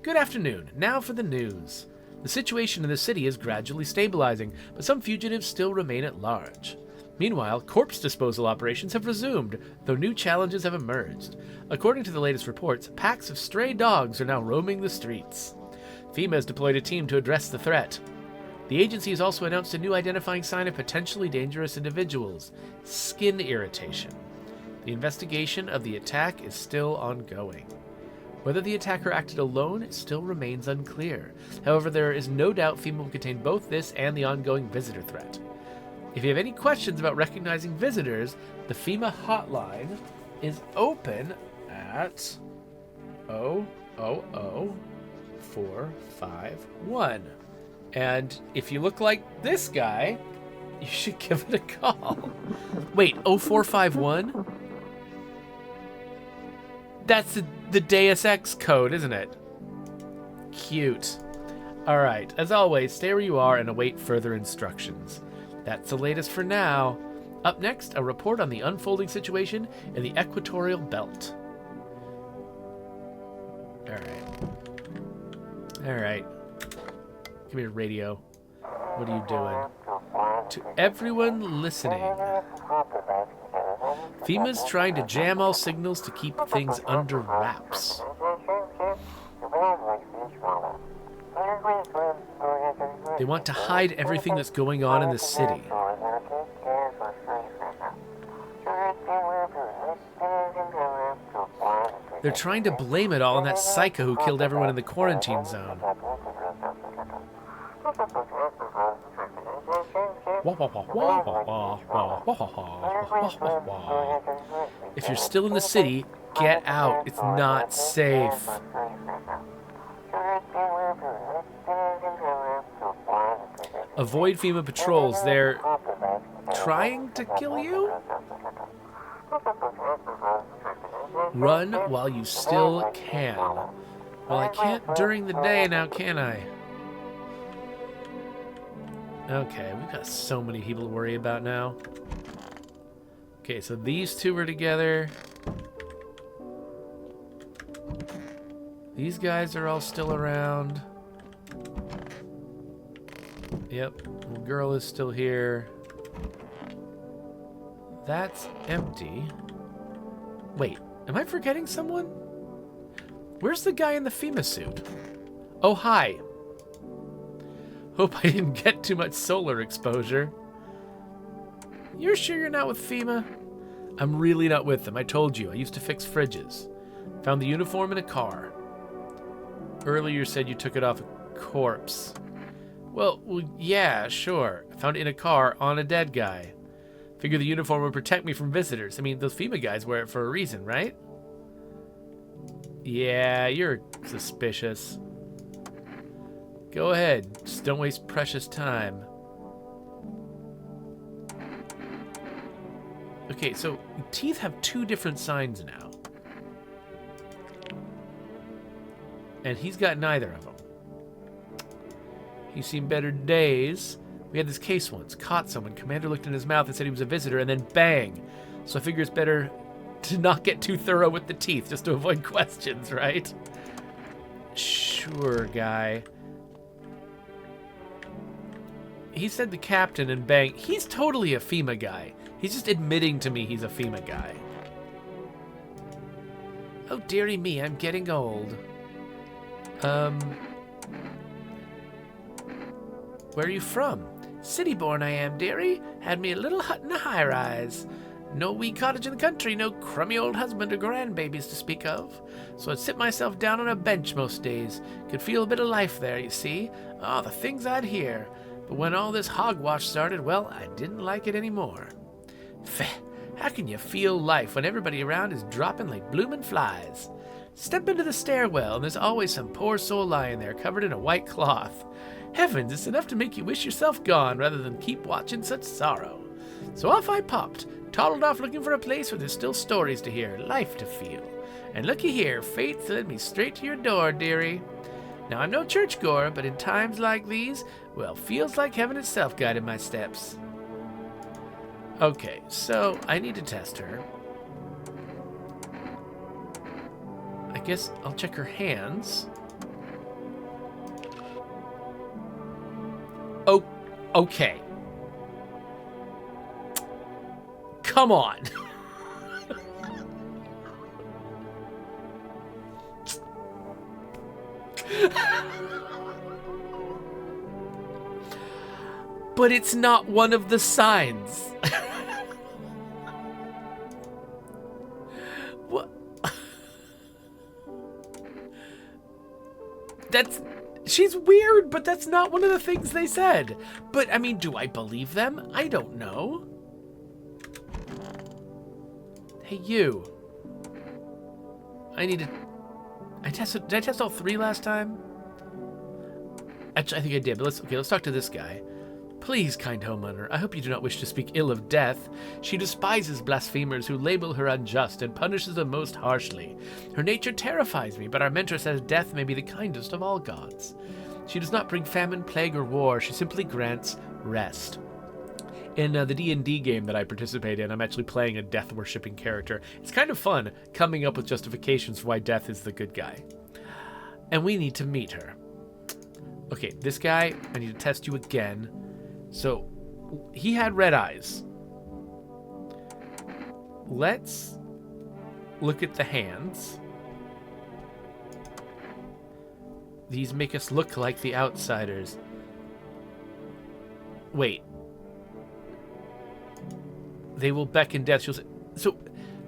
Good afternoon. Now for the news. The situation in the city is gradually stabilizing, but some fugitives still remain at large. Meanwhile, corpse disposal operations have resumed, though new challenges have emerged. According to the latest reports, packs of stray dogs are now roaming the streets. FEMA has deployed a team to address the threat. The agency has also announced a new identifying sign of potentially dangerous individuals: skin irritation. The investigation of the attack is still ongoing. Whether the attacker acted alone still remains unclear. However, there is no doubt FEMA will contain both this and the ongoing visitor threat. If you have any questions about recognizing visitors, the FEMA hotline is open at 000-451. And if you look like this guy, you should give it a call. Wait, 0451? That's the Deus Ex code, isn't it? Cute. Alright, as always, stay where you are and await further instructions. That's the latest for now. Up next, a report on the unfolding situation in the equatorial belt. Alright. Come here, radio. What are you doing? To everyone listening, FEMA's trying to jam all signals to keep things under wraps. They want to hide everything that's going on in the city. They're trying to blame it all on that psycho who killed everyone in the quarantine zone. If you're still in the city, get out. It's not safe. Avoid FEMA patrols. They're trying to kill you? Run while you still can. Well, I can't during the day now, can I? Okay, we've got so many people to worry about now. Okay, so these two are together. These guys are all still around. Yep, the girl is still here. That's empty. Wait, am I forgetting someone? Where's the guy in the FEMA suit? Oh, hi. Hope I didn't get too much solar exposure. You're sure you're not with FEMA? I'm really not with them. I told you, I used to fix fridges. Found the uniform in a car. Earlier you said you took it off a corpse. Well, yeah, sure. I found it in a car on a dead guy. Figure the uniform would protect me from visitors. I mean, those FEMA guys wear it for a reason, right? Yeah, you're suspicious. Go ahead. Just don't waste precious time. Okay, so teeth have 2 different signs now. And he's got neither of them. He's seen better days. We had this case once. Caught someone. Commander looked in his mouth and said he was a visitor, and then bang. So I figure it's better to not get too thorough with the teeth, just to avoid questions, right? Sure, guy. He said the captain and bang. He's totally a FEMA guy. He's just admitting to me he's a FEMA guy. Oh, dearie me, I'm getting old. Where are you from? City-born I am, dearie. Had me a little hut in a high-rise. No wee cottage in the country, no crummy old husband or grandbabies to speak of. So I'd sit myself down on a bench most days. Could feel a bit of life there, you see. Ah, the things I'd hear. But when all this hogwash started, well, I didn't like it anymore. Feh, how can you feel life when everybody around is dropping like bloomin' flies? Step into the stairwell, and there's always some poor soul lying there, covered in a white cloth. Heavens, it's enough to make you wish yourself gone, rather than keep watching such sorrow. So off I popped, toddled off looking for a place where there's still stories to hear, life to feel. And looky here, fate's led me straight to your door, dearie. Now, I'm no churchgoer, but in times like these, well, feels like heaven itself guided my steps. Okay, so I need to test her. I guess I'll check her hands. Oh, okay. Come on. But it's not one of the signs. What? She's weird, but that's not one of the things they said. But, I mean, do I believe them? I don't know. Hey, you. Did I test all 3 last time? Actually, I think I did, but let's talk to this guy. Please, kind homeowner, I hope you do not wish to speak ill of death. She despises blasphemers who label her unjust and punishes them most harshly. Her nature terrifies me, but our mentor says death may be the kindest of all gods. She does not bring famine, plague, or war. She simply grants rest. In the D&D game that I participate in, I'm actually playing a death-worshipping character. It's kind of fun coming up with justifications for why death is the good guy. And we need to meet her. Okay, this guy, I need to test you again. So, he had red eyes. Let's look at the hands. These make us look like the outsiders. Wait. They will beckon death. She'll say, so,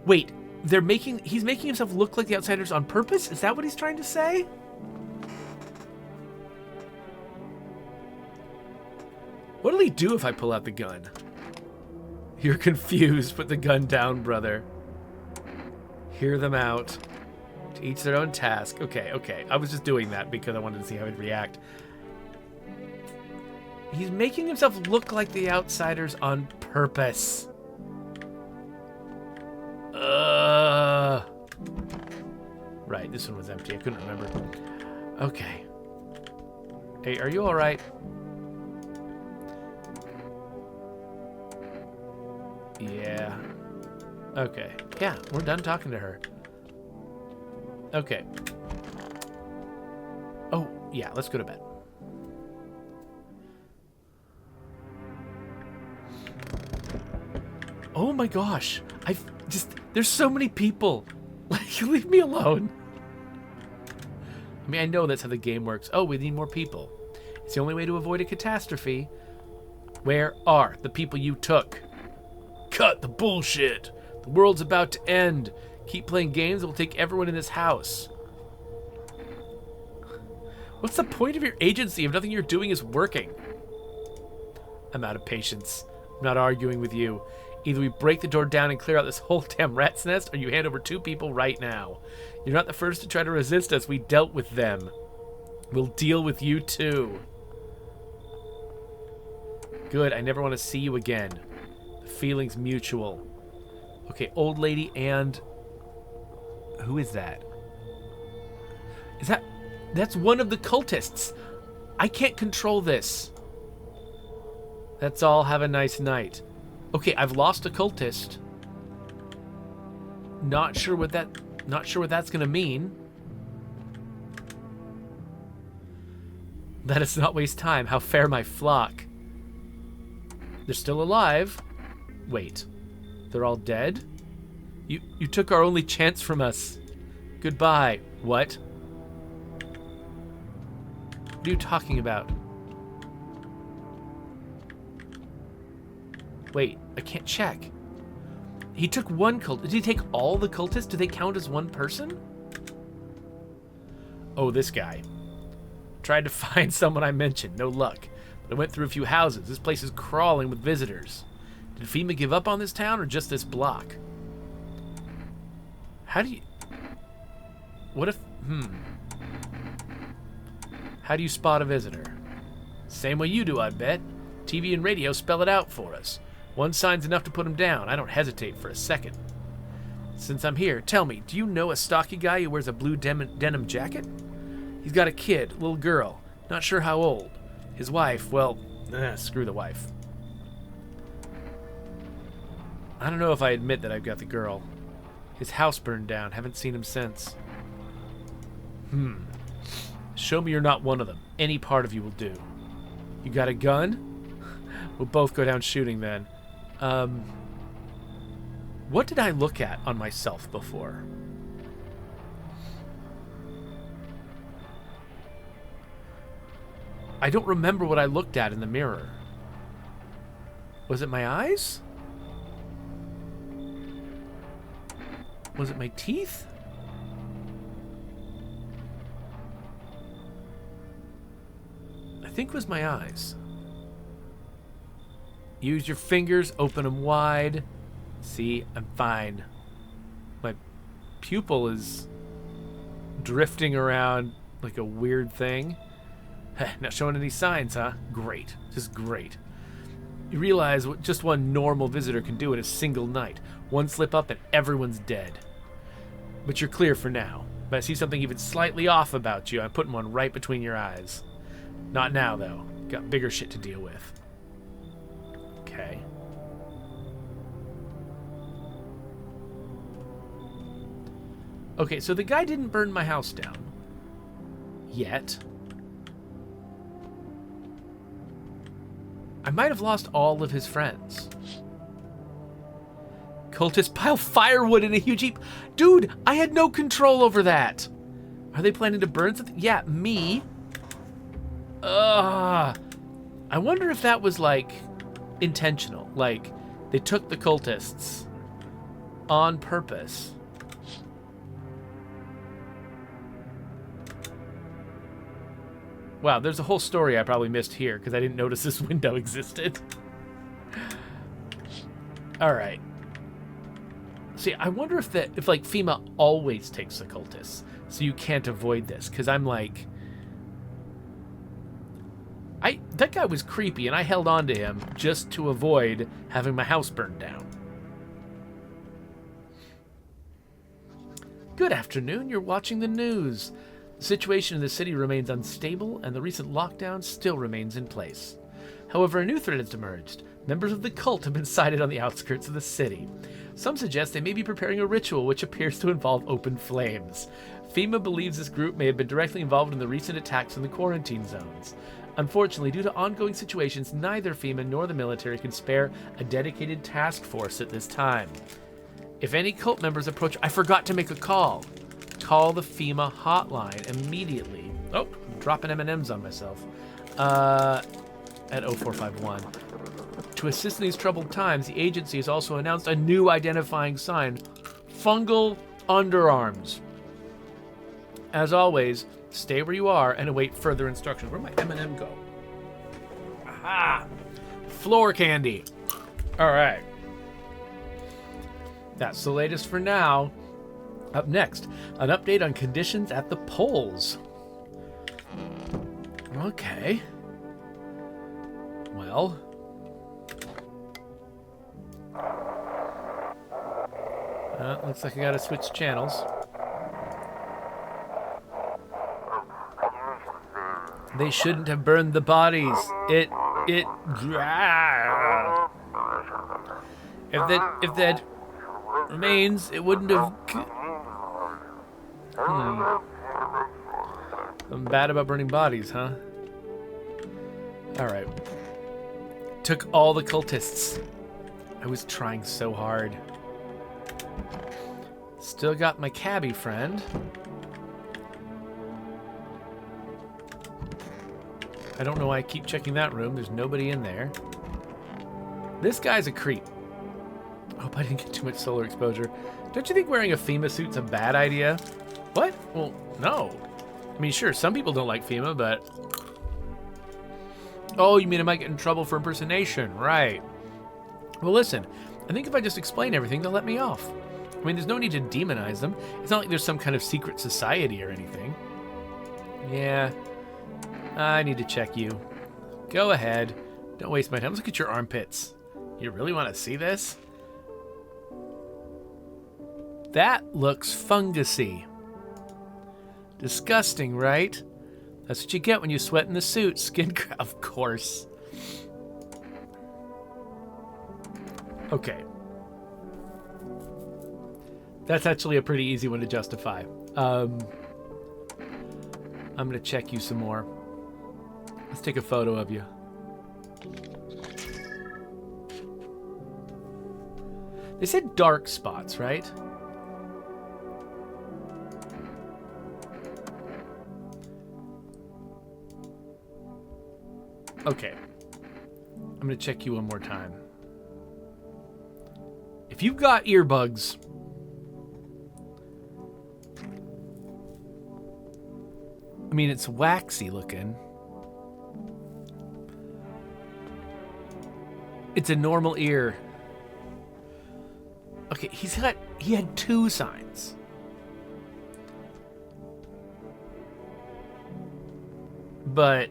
wait. He's making himself look like the outsiders on purpose? Is that what he's trying to say? What'll he do if I pull out the gun? You're confused. Put the gun down, brother. Hear them out. To each their own task. Okay. I was just doing that because I wanted to see how he'd react. He's making himself look like the outsiders on purpose. Right, this one was empty. I couldn't remember. Okay. Hey, are you alright? Yeah. Okay. Yeah, we're done talking to her. Okay. Oh, yeah, let's go to bed. Oh my gosh. There's so many people. Like, leave me alone. I mean, I know that's how the game works. Oh, we need more people. It's the only way to avoid a catastrophe. Where are the people you took? Cut the bullshit. The world's about to end. Keep playing games that will take everyone in this house. What's the point of your agency if nothing you're doing is working? I'm out of patience. I'm not arguing with you. Either we break the door down and clear out this whole damn rat's nest, or you hand over 2 people right now. You're not the first to try to resist us. We dealt with them. We'll deal with you too. Good, I never want to see you again. The feeling's mutual. Okay, old lady and... Who is that? Is that... That's one of the cultists. I can't control this. That's all. Have a nice night. Okay, I've lost a cultist. Not sure what that's gonna mean. Let us not waste time. How fair my flock. They're still alive. Wait. They're all dead? You took our only chance from us. Goodbye. What? What are you talking about? Wait, I can't check. He took one cult. Did he take all the cultists? Do they count as one person? Oh, this guy. Tried to find someone I mentioned. No luck. But I went through a few houses. This place is crawling with visitors. Did FEMA give up on this town or just this block? How do you... What if... How do you spot a visitor? Same way you do, I bet. TV and radio spell it out for us. One sign's enough to put him down. I don't hesitate for a second. Since I'm here, tell me, do you know a stocky guy who wears a blue denim jacket? He's got a kid, a little girl. Not sure how old. His wife, well, screw the wife. I don't know if I admit that I've got the girl. His house burned down. Haven't seen him since. Show me you're not one of them. Any part of you will do. You got a gun? We'll both go down shooting then. What did I look at on myself before? I don't remember what I looked at in the mirror. Was it my eyes? Was it my teeth? I think it was my eyes. Use your fingers, open them wide. See, I'm fine. My pupil is drifting around like a weird thing. Not showing any signs, huh? Great. Just great. You realize what just one normal visitor can do in a single night. One slip up and everyone's dead. But you're clear for now. But I see something even slightly off about you. I'm putting one right between your eyes. Not now, though. Got bigger shit to deal with. Okay. Okay, so the guy didn't burn my house down. Yet. I might have lost all of his friends. Cultists pile firewood in a huge heap. Dude, I had no control over that. Are they planning to burn something? Yeah, me. I wonder if that was, like, intentional. Like, they took the cultists on purpose. Wow, there's a whole story I probably missed here because I didn't notice this window existed. All right. See, I wonder if like FEMA always takes the cultists, so you can't avoid this. Because I'm like, that guy was creepy, and I held on to him just to avoid having my house burned down. Good afternoon. You're watching the news. The situation in the city remains unstable, and the recent lockdown still remains in place. However, a new threat has emerged. Members of the cult have been sighted on the outskirts of the city. Some suggest they may be preparing a ritual which appears to involve open flames. FEMA believes this group may have been directly involved in the recent attacks in the quarantine zones. Unfortunately, due to ongoing situations, neither FEMA nor the military can spare a dedicated task force at this time. If any cult members approach... I forgot to make a call. Call the FEMA hotline immediately. Oh, I'm dropping M&Ms on myself. At 0451. To assist in these troubled times, the agency has also announced a new identifying sign. Fungal underarms. As always, stay where you are and await further instructions. Where'd my M&M go? Aha! Floor candy. All right. That's the latest for now. Up next, an update on conditions at the polls. Okay. Well. Looks like I gotta switch channels. They shouldn't have burned the bodies. If that remains, it wouldn't have. Something bad about burning bodies, huh? All right. Took all the cultists. I was trying so hard. Still got my cabbie friend. I don't know why I keep checking that room. There's nobody in there. This guy's a creep. I hope I didn't get too much solar exposure. Don't you think wearing a FEMA suit's a bad idea? What? Well, no. I mean, sure, some people don't like FEMA, but... Oh, you mean I might get in trouble for impersonation? Right. Well, listen. I think if I just explain everything, they'll let me off. I mean, there's no need to demonize them. It's not like there's some kind of secret society or anything. Yeah. I need to check you. Go ahead. Don't waste my time. Let's look at your armpits. You really want to see this? That looks fungusy. Disgusting, right? That's what you get when you sweat in the suit. Skin graft, of course. Okay. That's actually a pretty easy one to justify. I'm going to check you some more. Let's take a photo of you. They said dark spots, right? Okay. I'm going to check you one more time. If you've got earbuds... I mean, it's waxy looking. It's a normal ear. Okay, he had 2 signs. But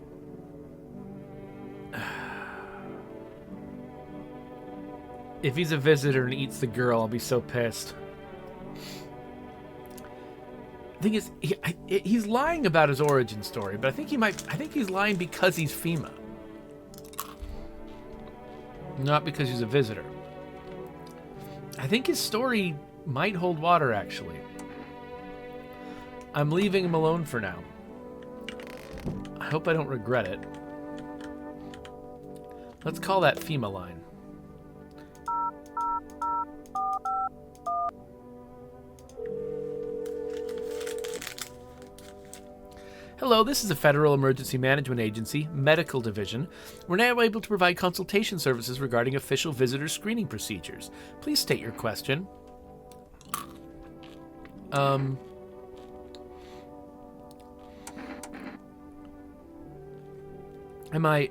if he's a visitor and eats the girl, I'll be so pissed. The thing is, he's lying about his origin story, but I think he's lying because he's FEMA. Not because he's a visitor. I think his story might hold water, actually. I'm leaving him alone for now. I hope I don't regret it. Let's call that FEMA line. Hello, this is the Federal Emergency Management Agency, Medical Division. We're now able to provide consultation services regarding official visitor screening procedures. Please state your question.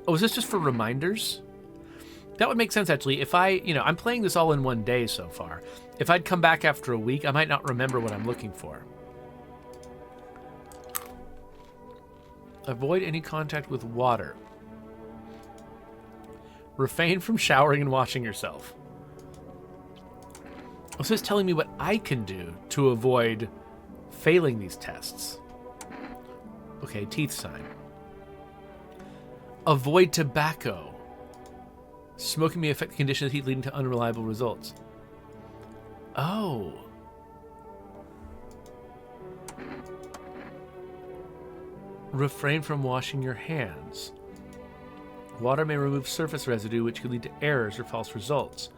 Is this just for reminders? That would make sense, actually. If I'm playing this all in one day so far. If I'd come back after a week, I might not remember what I'm looking for. Avoid any contact with water. Refrain from showering and washing yourself. Also, it's telling me what I can do to avoid failing these tests. Okay, teeth sign. Avoid tobacco. Smoking may affect the condition of heat, leading to unreliable results. Oh. Refrain from washing your hands. Water may remove surface residue, which could lead to errors or false results.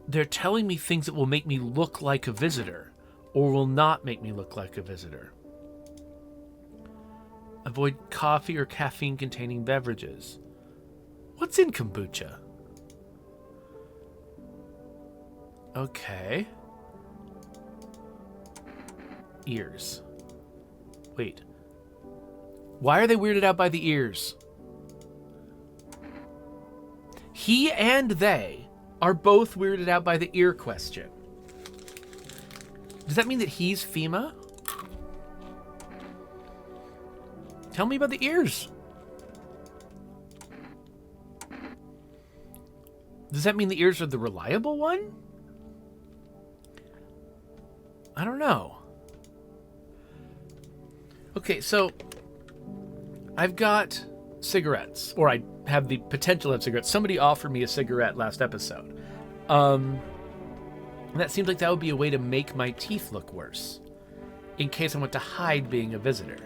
They're telling me things that will make me look like a visitor, or will not make me look like a visitor. Avoid coffee or caffeine-containing beverages. What's in kombucha? Okay. Ears. Wait. Why are they weirded out by the ears? He and they are both weirded out by the ear question. Does that mean that he's FEMA? Tell me about the ears. Does that mean the ears are the reliable one? I don't know. Okay, so I've got cigarettes, or I have the potential of cigarettes. Somebody offered me a cigarette last episode. And that seems like that would be a way to make my teeth look worse, in case I want to hide being a visitor.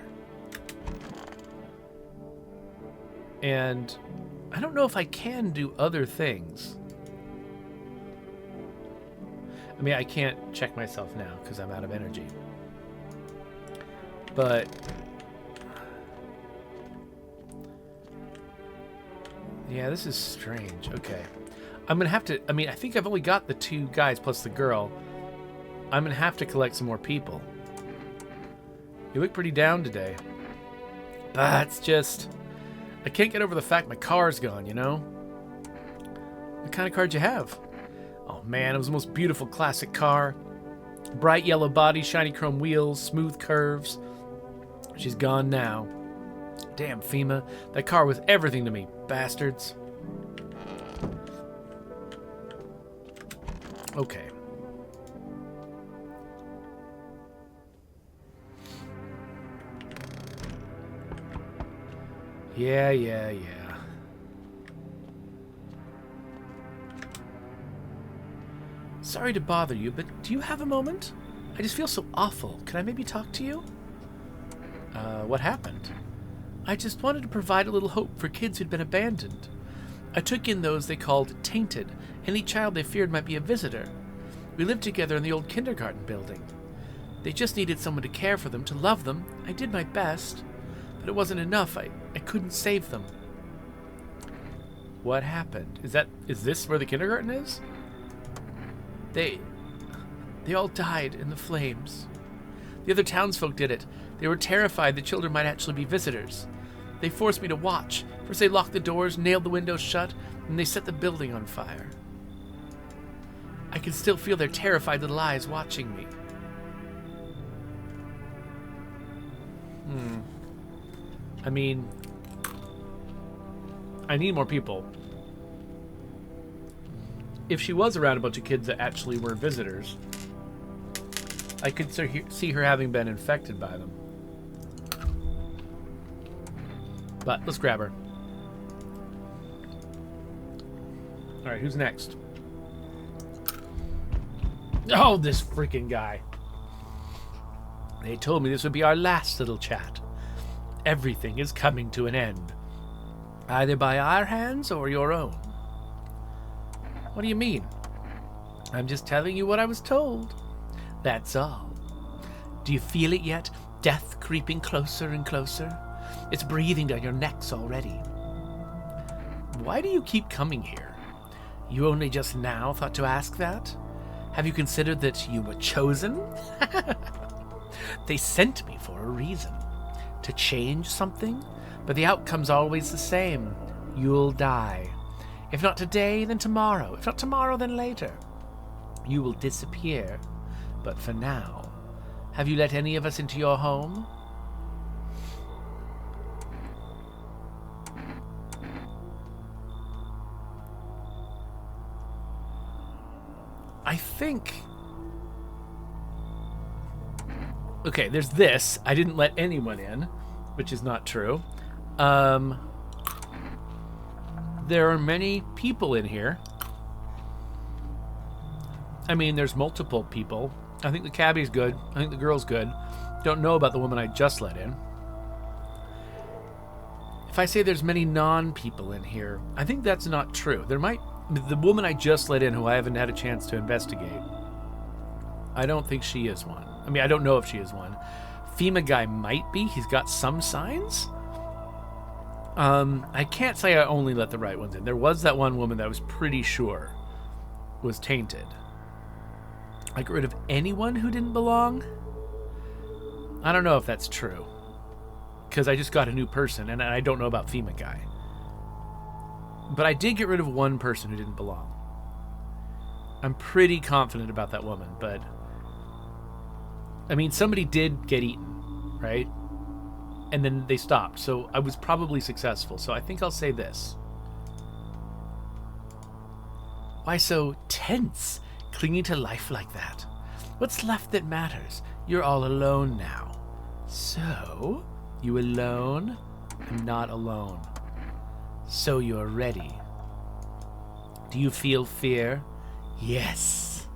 And I don't know if I can do other things. I mean, I can't check myself now because I'm out of energy. But yeah, this is strange. Okay. I'm going to have to... I mean, I think I've only got the 2 guys plus the girl. I'm going to have to collect some more people. You look pretty down today. That's just... I can't get over the fact my car's gone, you know? What kind of car did you have? Oh man, it was the most beautiful classic car. Bright yellow body, shiny chrome wheels, smooth curves. She's gone now. Damn, FEMA. That car was everything to me, bastards. Okay. Yeah. Sorry to bother you, but do you have a moment? I just feel so awful. Can I maybe talk to you? What happened? I just wanted to provide a little hope for kids who'd been abandoned. I took in those they called tainted. Any child they feared might be a visitor. We lived together in the old kindergarten building. They just needed someone to care for them, to love them. I did my best, but it wasn't enough. I couldn't save them. What happened? Is this where the kindergarten is? They all died in the flames. The other townsfolk did it. They were terrified the children might actually be visitors. They forced me to watch. First they locked the doors, nailed the windows shut, and they set the building on fire. I can still feel their terrified little eyes watching me. I mean, I need more people. If she was around a bunch of kids that actually were visitors, I could see her having been infected by them. But let's grab her. Alright, who's next? Oh, this freaking guy. They told me this would be our last little chat. Everything is coming to an end. Either by our hands or your own. What do you mean? I'm just telling you what I was told. That's all. Do you feel it yet? Death creeping closer and closer? It's breathing down your necks already. Why do you keep coming here? You only just now thought to ask that? Have you considered that you were chosen? They sent me for a reason. To change something? But the outcome's always the same. You'll die. If not today, then tomorrow. If not tomorrow, then later. You will disappear. But for now, have you let any of us into your home? I think... Okay, there's this. I didn't let anyone in, which is not true. There are many people in here. I mean, there's multiple people. I think the cabbie's good. I think the girl's good. Don't know about the woman I just let in. If I say there's many non-people in here, I think that's not true. There might... The woman I just let in, who I haven't had a chance to investigate, I don't think she is one. I mean, I don't know if she is one. FEMA guy might be. He's got some signs. I can't say I only let the right ones in. There was that one woman that I was pretty sure was tainted. I got rid of anyone who didn't belong? I don't know if that's true. Because I just got a new person, and I don't know about FEMA guy. But I did get rid of one person who didn't belong. I'm pretty confident about that woman, but... I mean, somebody did get eaten, right? and then they stopped. So I was probably successful. So I think I'll say this. Why so tense, clinging to life like that? What's left that matters? You're all alone now. So, you alone? I'm not alone. So you're ready. Do you feel fear? Yes.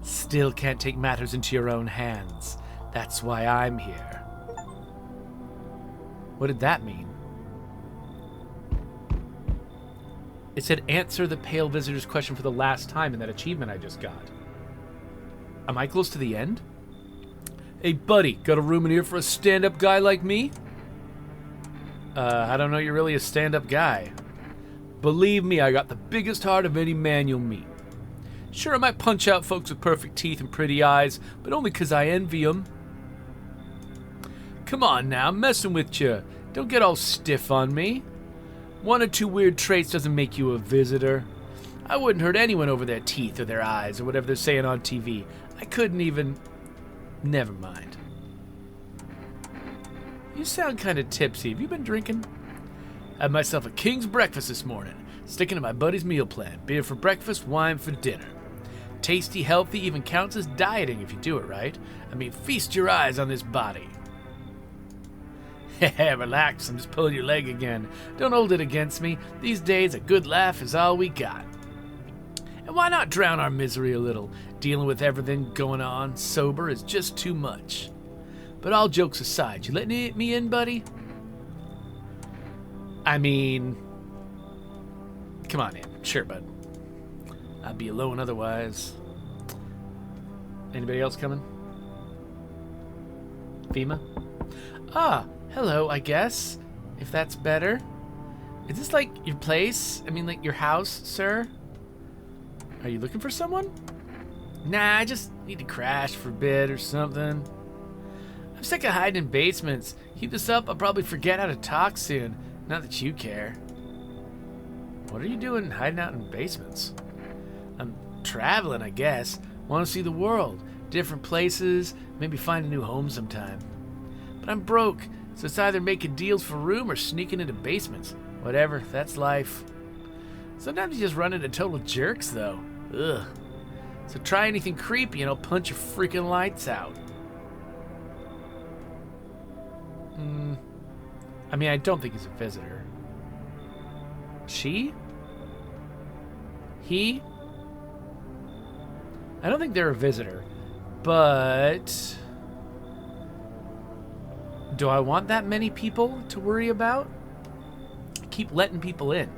Still can't take matters into your own hands. That's why I'm here. What did that mean? It said answer the pale visitor's question for the last time in that achievement I just got. Am I close to the end? Hey buddy, got a room in here for a stand-up guy like me? I don't know you're really a stand-up guy. Believe me, I got the biggest heart of any man you'll meet. Sure, I might punch out folks with perfect teeth and pretty eyes, but only 'cause I envy 'em. Come on now, I'm messing with you. Don't get all stiff on me. 1 or 2 weird traits doesn't make you a visitor. I wouldn't hurt anyone over their teeth or their eyes or whatever they're saying on TV. I couldn't even... Never mind. You sound kind of tipsy. Have you been drinking? Had myself a king's breakfast this morning. Sticking to my buddy's meal plan. Beer for breakfast, wine for dinner. Tasty, healthy, even counts as dieting if you do it right. I mean, feast your eyes on this body. Relax, I'm just pulling your leg again. Don't hold it against me. These days, a good laugh is all we got. And why not drown our misery a little? Dealing with everything going on sober is just too much. But all jokes aside, you letting me in, buddy? I mean... Come on in. Sure, bud. I'd be alone otherwise. Anybody else coming? FEMA? Ah, hello, I guess. If that's better. Is this like your place? I mean, like your house, sir? Are you looking for someone? Nah, I just need to crash for a bit or something. I'm sick of hiding in basements. Keep this up, I'll probably forget how to talk soon. Not that you care. What are you doing hiding out in basements? I'm traveling, I guess. Want to see the world. Different places. Maybe find a new home sometime. But I'm broke, so it's either making deals for room or sneaking into basements. Whatever, that's life. Sometimes you just run into total jerks, though. Ugh. So try anything creepy and I'll punch your freaking lights out. I mean, I don't think he's a visitor. She? He? I don't think they're a visitor, but... Do I want that many people to worry about? Keep letting people in.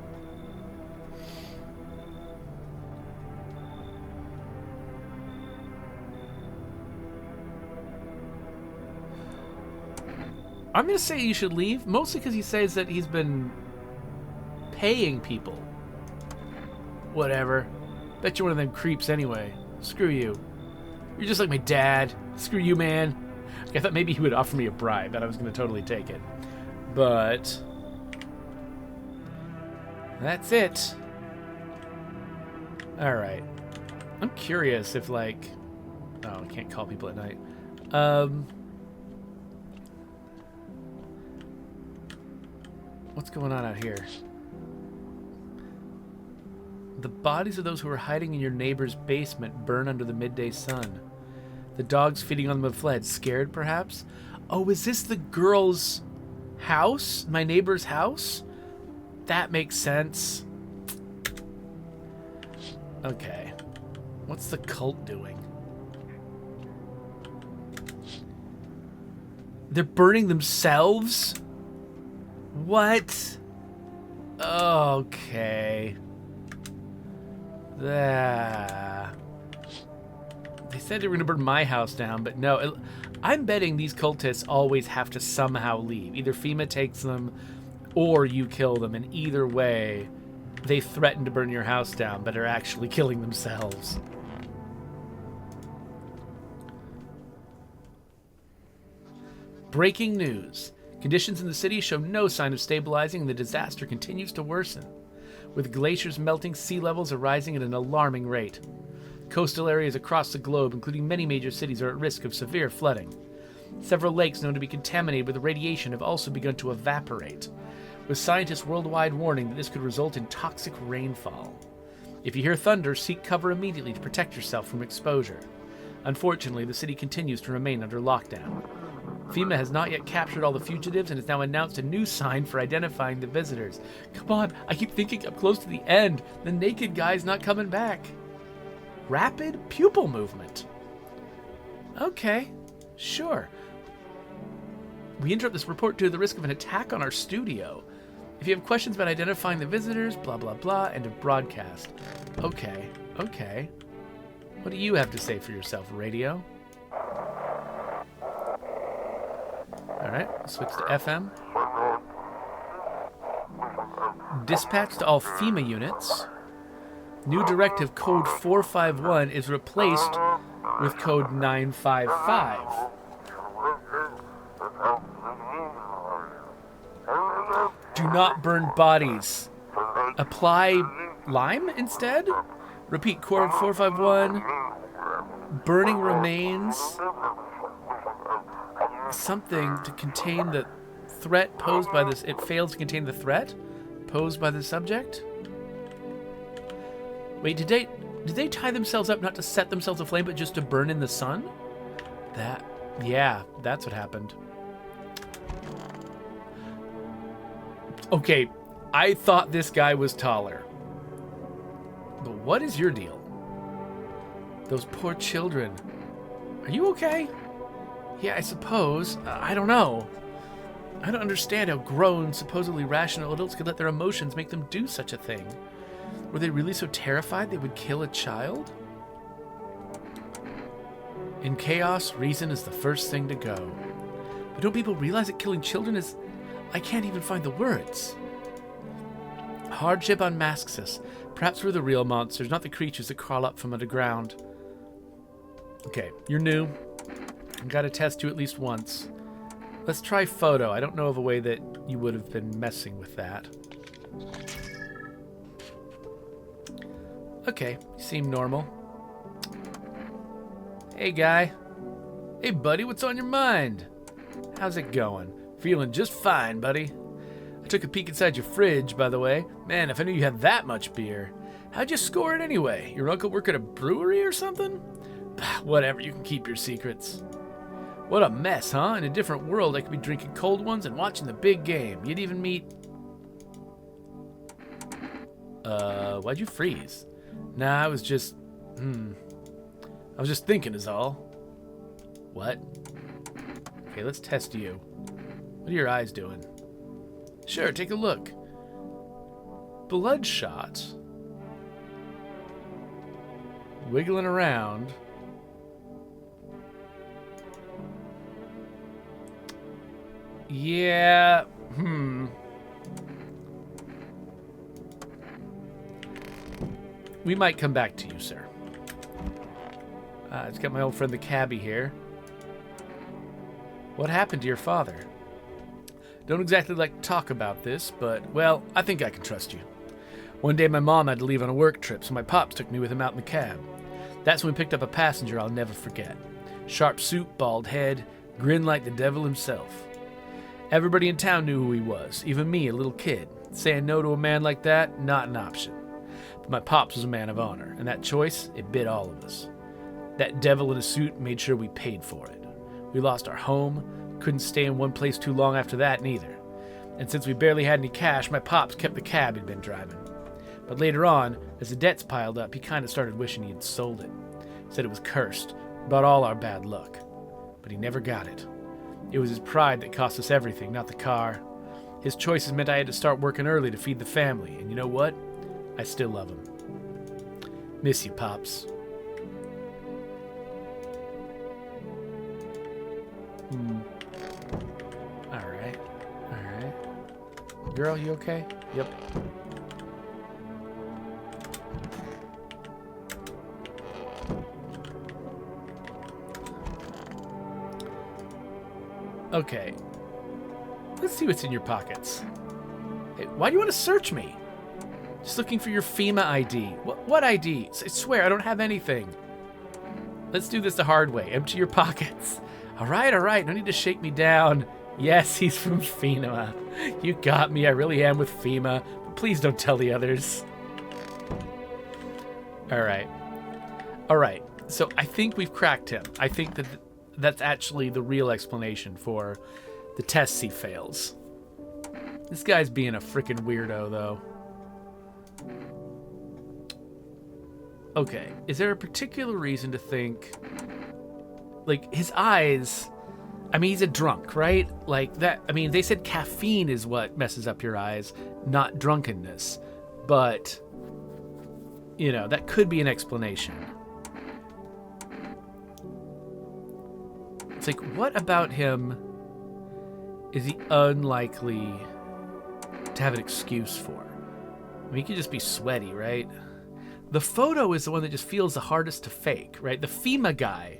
I'm going to say you should leave, mostly because he says that he's been paying people. Whatever. Bet you're one of them creeps anyway. Screw you. You're just like my dad. Screw you, man. I thought maybe he would offer me a bribe, and I was going to totally take it. But... that's it. Alright. I'm curious if, like... Oh, I can't call people at night. What's going on out here? The bodies of those who were hiding in your neighbor's basement burn under the midday sun. The dogs feeding on them have fled. Scared, perhaps? Oh, is this the girl's house? My neighbor's house? That makes sense. Okay. What's the cult doing? They're burning themselves? What? Okay. They said they were going to burn my house down, but no. I'm betting these cultists always have to somehow leave. Either FEMA takes them or you kill them. And either way, they threaten to burn your house down, but are actually killing themselves. Breaking news. Conditions in the city show no sign of stabilizing, and the disaster continues to worsen. With glaciers melting, sea levels are rising at an alarming rate. Coastal areas across the globe, including many major cities, are at risk of severe flooding. Several lakes known to be contaminated with radiation have also begun to evaporate, with scientists worldwide warning that this could result in toxic rainfall. If you hear thunder, seek cover immediately to protect yourself from exposure. Unfortunately, the city continues to remain under lockdown. FEMA has not yet captured all the fugitives and has now announced a new sign for identifying the visitors. Come on, I keep thinking I'm close to the end. The naked guy's not coming back. Rapid pupil movement. Okay, sure. We interrupt this report due to the risk of an attack on our studio. If you have questions about identifying the visitors, blah, blah, blah, end of broadcast. Okay. What do you have to say for yourself, radio? Alright, switch to FM. Dispatch to all FEMA units. New directive code 451 is replaced with code 955. Do not burn bodies. Apply lime instead? Repeat, code 451. Burning remains. Something to contain the threat posed by this. It fails to contain the threat posed by the subject? Wait, did they tie themselves up not to set themselves aflame, but just to burn in the sun? Yeah, that's what happened. Okay, I thought this guy was taller. But what is your deal? Those poor children. Are you okay? Yeah, I suppose. I don't know. I don't understand how grown, supposedly rational adults could let their emotions make them do such a thing. Were they really so terrified they would kill a child? In chaos, reason is the first thing to go. But don't people realize that killing children is... I can't even find the words. Hardship unmasks us. Perhaps we're the real monsters, not the creatures that crawl up from underground. Okay, you're new. I've got to test you at least once. Let's try photo. I don't know of a way that you would have been messing with that. Okay, you seem normal. Hey, guy. Hey, buddy, what's on your mind? How's it going? Feeling just fine, buddy. I took a peek inside your fridge, by the way. Man, if I knew you had that much beer. How'd you score it anyway? Your uncle work at a brewery or something? Whatever, you can keep your secrets. What a mess, huh? In a different world, I could be drinking cold ones and watching the big game. You'd even meet... Why'd you freeze? Nah, I was just... I was just thinking is all. What? Okay, let's test you. What are your eyes doing? Sure, take a look. Bloodshot. Wiggling around. Yeah, We might come back to you, sir. Let's get my old friend the cabbie here. What happened to your father? Don't exactly like to talk about this, but, well, I think I can trust you. One day my mom had to leave on a work trip, so my pops took me with him out in the cab. That's when we picked up a passenger I'll never forget. Sharp suit, bald head, grin like the devil himself. Everybody in town knew who he was, even me, a little kid. Saying no to a man like that, not an option. But my pops was a man of honor, and that choice, it bit all of us. That devil in a suit made sure we paid for it. We lost our home, couldn't stay in one place too long after that neither. And since we barely had any cash, my pops kept the cab he'd been driving. But later on, as the debts piled up, he kind of started wishing he had sold it. Said it was cursed, brought all our bad luck. But he never got it. It was his pride that cost us everything, not the car. His choices meant I had to start working early to feed the family, and you know what? I still love him. Miss you, Pops. Alright. Girl, you okay? Yep. Okay. Let's see what's in your pockets. Hey, why do you want to search me? Just looking for your FEMA ID. What ID? I swear, I don't have anything. Let's do this the hard way. Empty your pockets. All right. No need to shake me down. Yes, he's from FEMA. You got me. I really am with FEMA. But please don't tell the others. All right. So I think we've cracked him. I think that's actually the real explanation for the tests he fails. This guy's being a freaking weirdo, though. Okay, is there a particular reason to think... Like, his eyes... I mean, he's a drunk, right? Like, that... I mean, they said caffeine is what messes up your eyes, not drunkenness. But, you know, that could be an explanation. It's like, what about him is he unlikely to have an excuse for? I mean, he could just be sweaty, right? The photo is the one that just feels the hardest to fake, right? The FEMA guy,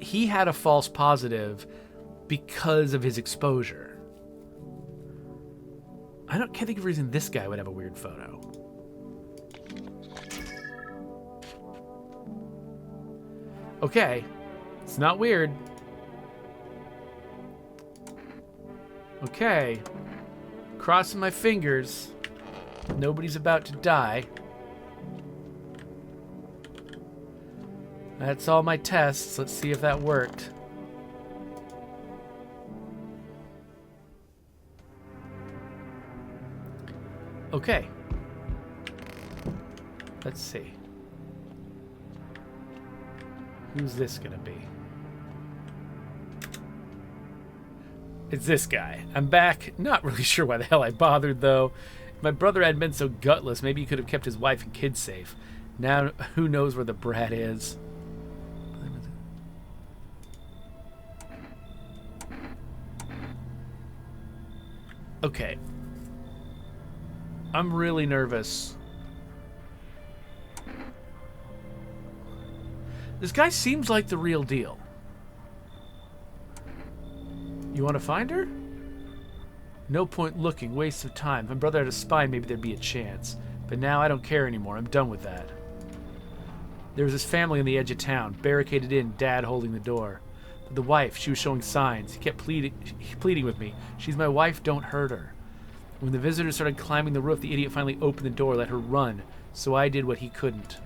he had a false positive because of his exposure. Can't think of a reason this guy would have a weird photo. Okay, it's not weird. Okay, crossing my fingers. Nobody's about to die. That's all my tests. Let's see if that worked. Okay. Let's see. Who's this gonna be? It's this guy. I'm back. Not really sure why the hell I bothered, though. If my brother hadn't been so gutless, maybe he could have kept his wife and kids safe. Now, who knows where the brat is? Okay. I'm really nervous. This guy seems like the real deal. You want to find her? No point looking, waste of time. If my brother had a spine, maybe there'd be a chance. But now I don't care anymore. I'm done with that. There was this family on the edge of town, barricaded in, Dad holding the door. But the wife, she was showing signs. He kept pleading with me. She's my wife, don't hurt her. When the visitors started climbing the roof, the idiot finally opened the door, let her run. So I did what he couldn't.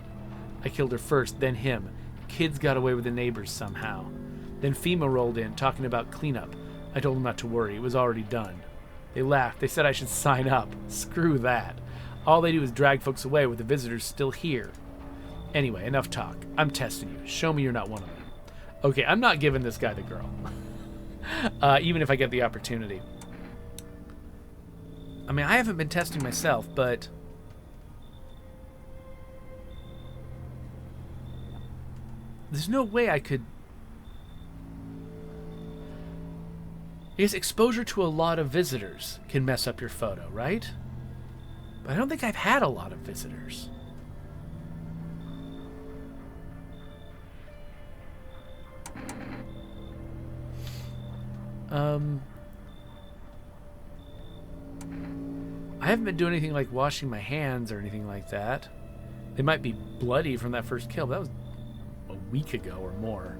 I killed her first, then him. Kids got away with the neighbors somehow. Then FEMA rolled in, talking about cleanup. I told them not to worry, it was already done. They laughed. They said I should sign up. Screw that. All they do is drag folks away with the visitors still here. Anyway, enough talk. I'm testing you. Show me you're not one of them. Okay, I'm not giving this guy the girl. Even if I get the opportunity. I mean, I haven't been testing myself, but... there's no way I could... I guess exposure to a lot of visitors can mess up your photo, right? But I don't think I've had a lot of visitors. I haven't been doing anything like washing my hands or anything like that. They might be bloody from that first kill, but that was a week ago or more.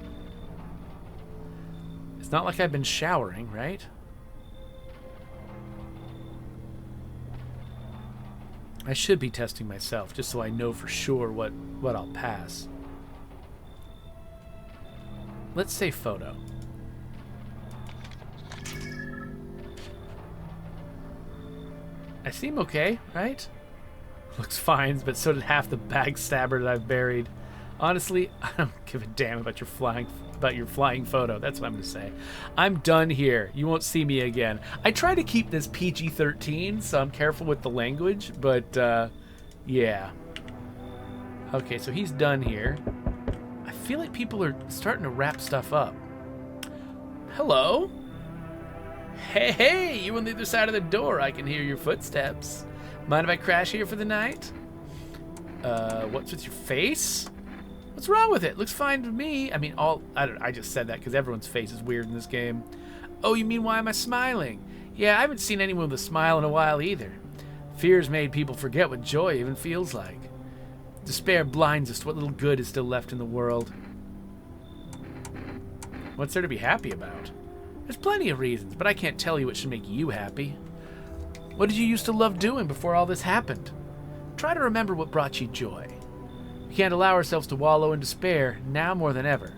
It's not like I've been showering, right? I should be testing myself just so I know for sure what I'll pass. Let's say photo. I seem okay, right? Looks fine, but so did half the backstabber that I've buried. Honestly, I don't give a damn about your flying photo. That's what I'm gonna say. I'm done here. You won't see me again. I try to keep this PG-13, so I'm careful with the language, but yeah. Okay, so he's done here. I feel like people are starting to wrap stuff up. Hello? Hey, you on the other side of the door. I can hear your footsteps. Mind if I crash here for the night? What's with your face? What's wrong with it? Looks fine to me. I mean, I just said that because everyone's face is weird in this game. Oh, you mean why am I smiling? Yeah, I haven't seen anyone with a smile in a while either. Fear's made people forget what joy even feels like. Despair blinds us to what little good is still left in the world. What's there to be happy about? There's plenty of reasons, but I can't tell you what should make you happy. What did you used to love doing before all this happened? Try to remember what brought you joy. We can't allow ourselves to wallow in despair, now more than ever.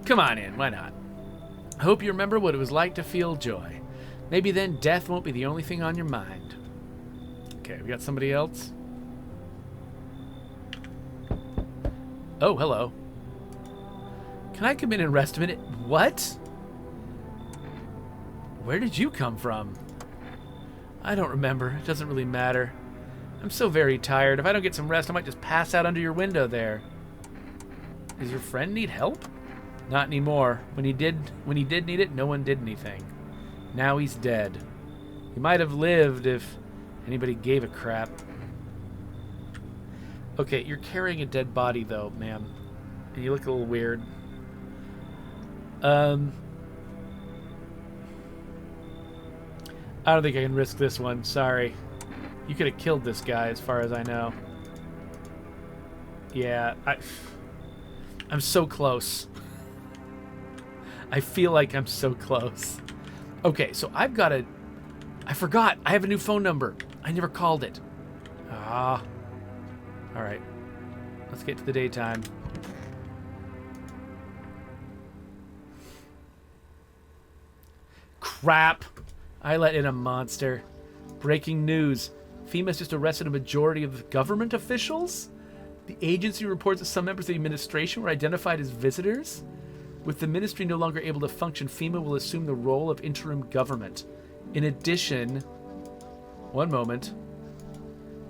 Come on in, why not? I hope you remember what it was like to feel joy. Maybe then death won't be the only thing on your mind. Okay, we got somebody else? Oh, hello. Can I come in and rest a minute? What? Where did you come from? I don't remember. It doesn't really matter. I'm so very tired. If I don't get some rest, I might just pass out under your window there. Does your friend need help? Not anymore. When he did need it, no one did anything. Now he's dead. He might have lived if anybody gave a crap. Okay, you're carrying a dead body though, ma'am. And you look a little weird. I don't think I can risk this one. Sorry. You could have killed this guy as far as I know. Yeah, I'm so close. I feel like I'm so close. Okay, so I forgot. I have a new phone number. I never called it. Ah. All right. Let's get to the daytime. Crap. I let in a monster. Breaking news. FEMA's just arrested a majority of government officials? The agency reports that some members of the administration were identified as visitors? With the ministry no longer able to function, FEMA will assume the role of interim government. In addition, one moment.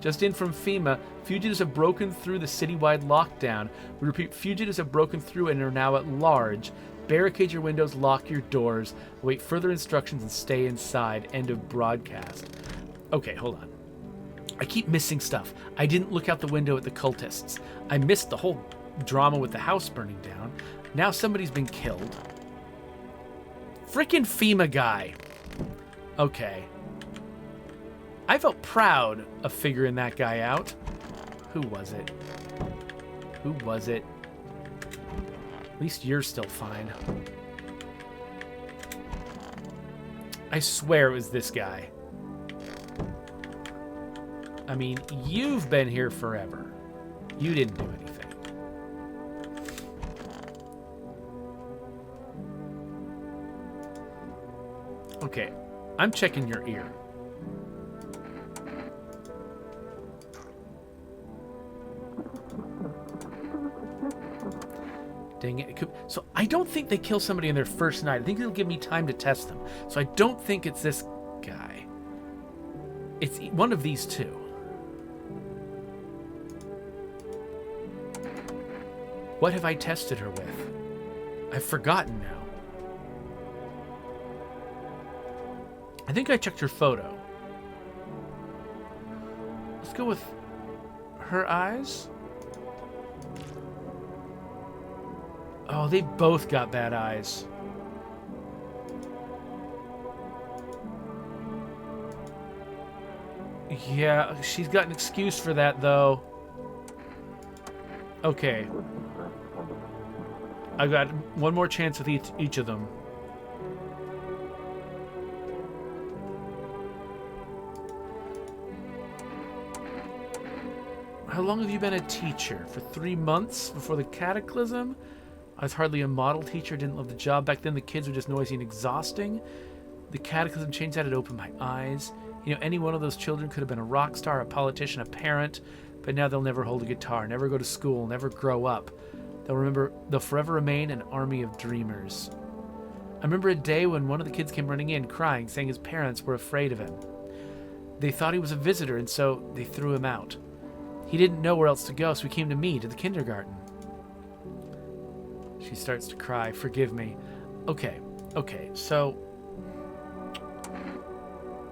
Just in from FEMA, fugitives have broken through the citywide lockdown. We repeat, fugitives have broken through and are now at large. Barricade your windows, lock your doors, await further instructions, and stay inside. End of broadcast. Okay, hold on. I keep missing stuff. I didn't look out the window at the cultists. I missed the whole drama with the house burning down. Now somebody's been killed. Frickin' FEMA guy. Okay. I felt proud of figuring that guy out. Who was it? Who was it? At least you're still fine. I swear it was this guy. I mean, you've been here forever. You didn't do anything. Okay, I'm checking your ear. Dang it. So I don't think they kill somebody in their first night. I think it'll give me time to test them. So I don't think it's this guy. It's one of these two. What have I tested her with? I've forgotten now. I think I checked her photo. Let's go with her eyes. Oh, they both got bad eyes. Yeah, she's got an excuse for that, though. Okay. I've got one more chance with each of them. How long have you been a teacher? For 3 months before the cataclysm? I was hardly a model teacher, didn't love the job. Back then the kids were just noisy and exhausting. The cataclysm changed that, it opened my eyes. You know, any one of those children could have been a rock star, a politician, a parent, but now they'll never hold a guitar, never go to school, never grow up. They'll forever remain an army of dreamers. I remember a day when one of the kids came running in, crying, saying his parents were afraid of him. They thought he was a visitor, and so they threw him out. He didn't know where else to go, so he came to me, to the kindergarten. She starts to cry. Forgive me. Okay, so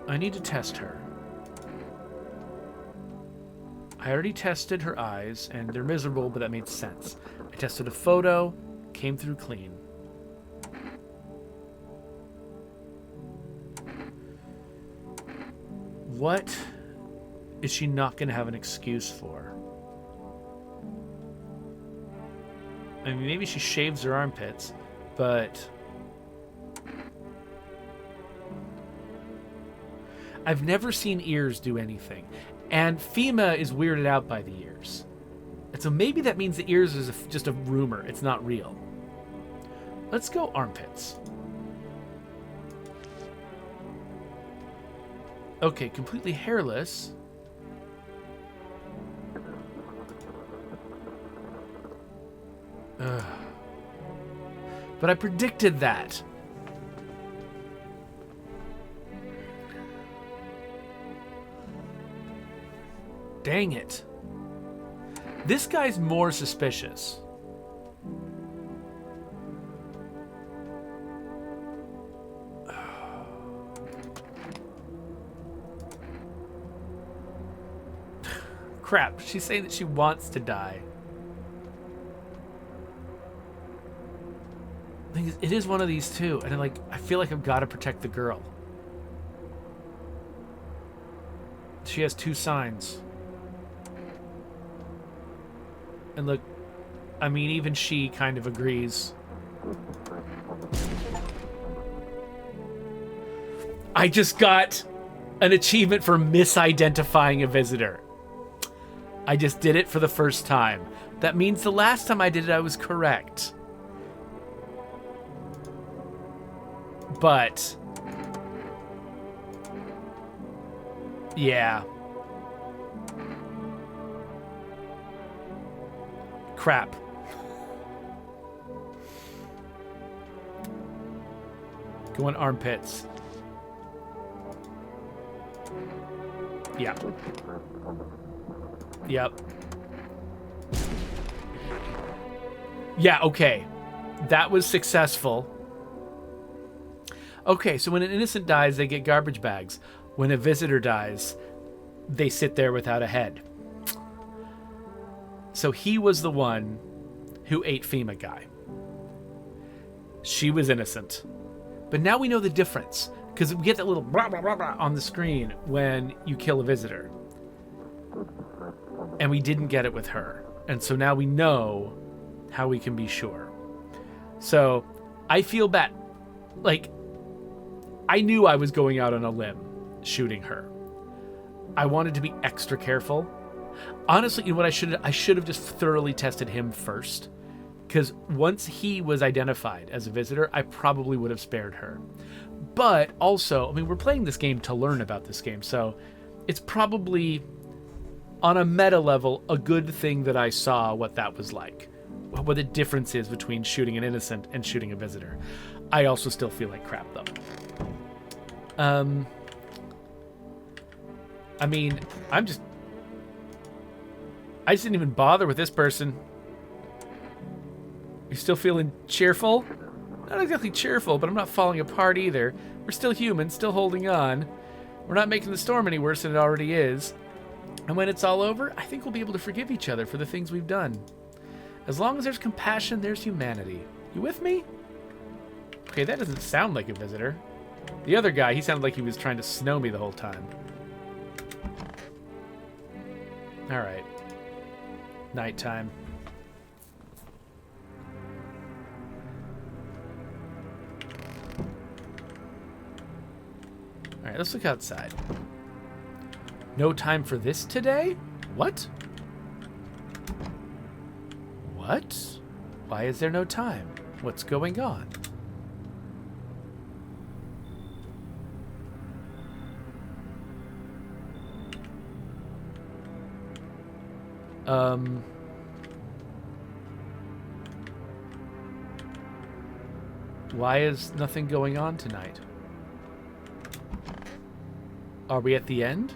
I need to test her. I already tested her eyes, and they're miserable, but that made sense. I tested a photo, came through clean. What is she not going to have an excuse for? I mean, maybe she shaves her armpits, but I've never seen ears do anything. And FEMA is weirded out by the ears. And so maybe that means the ears is just a rumor. It's not real. Let's go armpits. Okay, completely hairless. Ugh. But I predicted that. Dang it. This guy's more suspicious. Crap, she's saying that she wants to die. The thing is, it is one of these two, and I feel like I've got to protect the girl. She has two signs. And look, I mean, even she kind of agrees. I just got an achievement for misidentifying a visitor. I just did it for the first time. That means the last time I did it, I was correct. But yeah. Crap. Go on armpits. Yeah. Yep. Yeah, okay. That was successful. Okay, so when an innocent dies, they get garbage bags. When a visitor dies, they sit there without a head. So he was the one who ate FEMA guy. She was innocent. But now we know the difference, because we get that little blah, blah, blah, blah on the screen when you kill a visitor. And we didn't get it with her. And so now we know how we can be sure. So I feel bad. Like, I knew I was going out on a limb shooting her. I wanted to be extra careful. Honestly, you know what I should have just thoroughly tested him first. Because once he was identified as a visitor, I probably would have spared her. But also, I mean, we're playing this game to learn about this game, so it's probably, on a meta level, a good thing that I saw what that was like. What the difference is between shooting an innocent and shooting a visitor. I also still feel like crap, though. I mean, I just didn't even bother with this person. You still feeling cheerful? Not exactly cheerful, but I'm not falling apart either. We're still human, still holding on. We're not making the storm any worse than it already is. And when it's all over, I think we'll be able to forgive each other for the things we've done. As long as there's compassion, there's humanity. You with me? Okay, that doesn't sound like a visitor. The other guy, he sounded like he was trying to snow me the whole time. Alright. Nighttime. Alright, let's look outside. No time for this today? What? What? Why is there no time? What's going on? Why is nothing going on tonight? Are we at the end?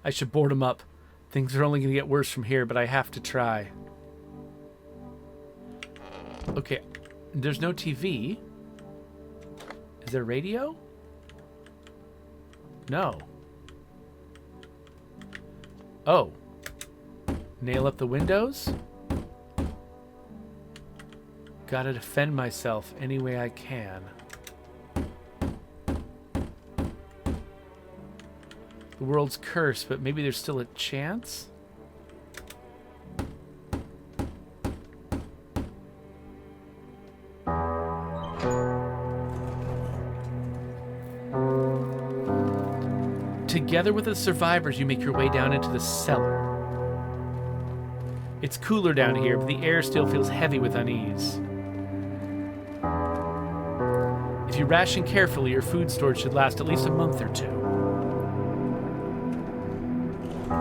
I should board him up. Things are only going to get worse from here, but I have to try. Okay, there's no TV. Is there radio? No. Oh. Nail up the windows? Gotta defend myself any way I can. The world's cursed, but maybe there's still a chance? Together with the survivors, you make your way down into the cellar. It's cooler down here, but the air still feels heavy with unease. If you ration carefully, your food storage should last at least a month or two.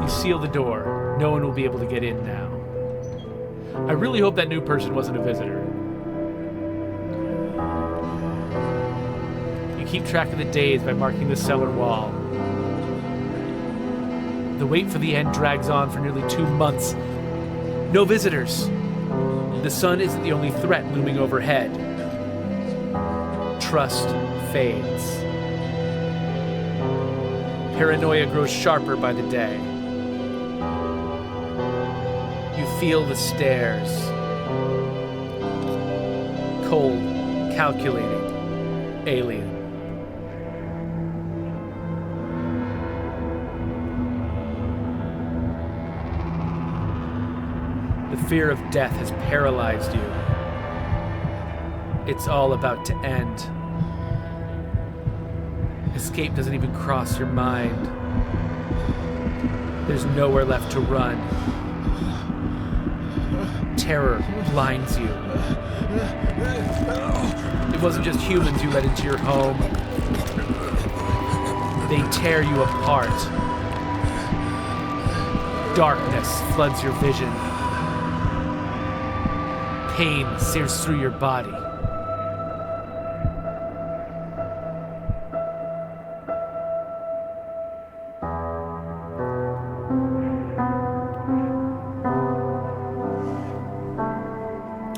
You seal the door. No one will be able to get in now. I really hope that new person wasn't a visitor. You keep track of the days by marking the cellar wall. The wait for the end drags on for nearly 2 months. No visitors. The sun isn't the only threat looming overhead. Trust fades. Paranoia grows sharper by the day. You feel the stares. Cold, calculating, alien. The fear of death has paralyzed you. It's all about to end. Escape doesn't even cross your mind. There's nowhere left to run. Terror blinds you. It wasn't just humans you let into your home. They tear you apart. Darkness floods your vision. Pain sears through your body.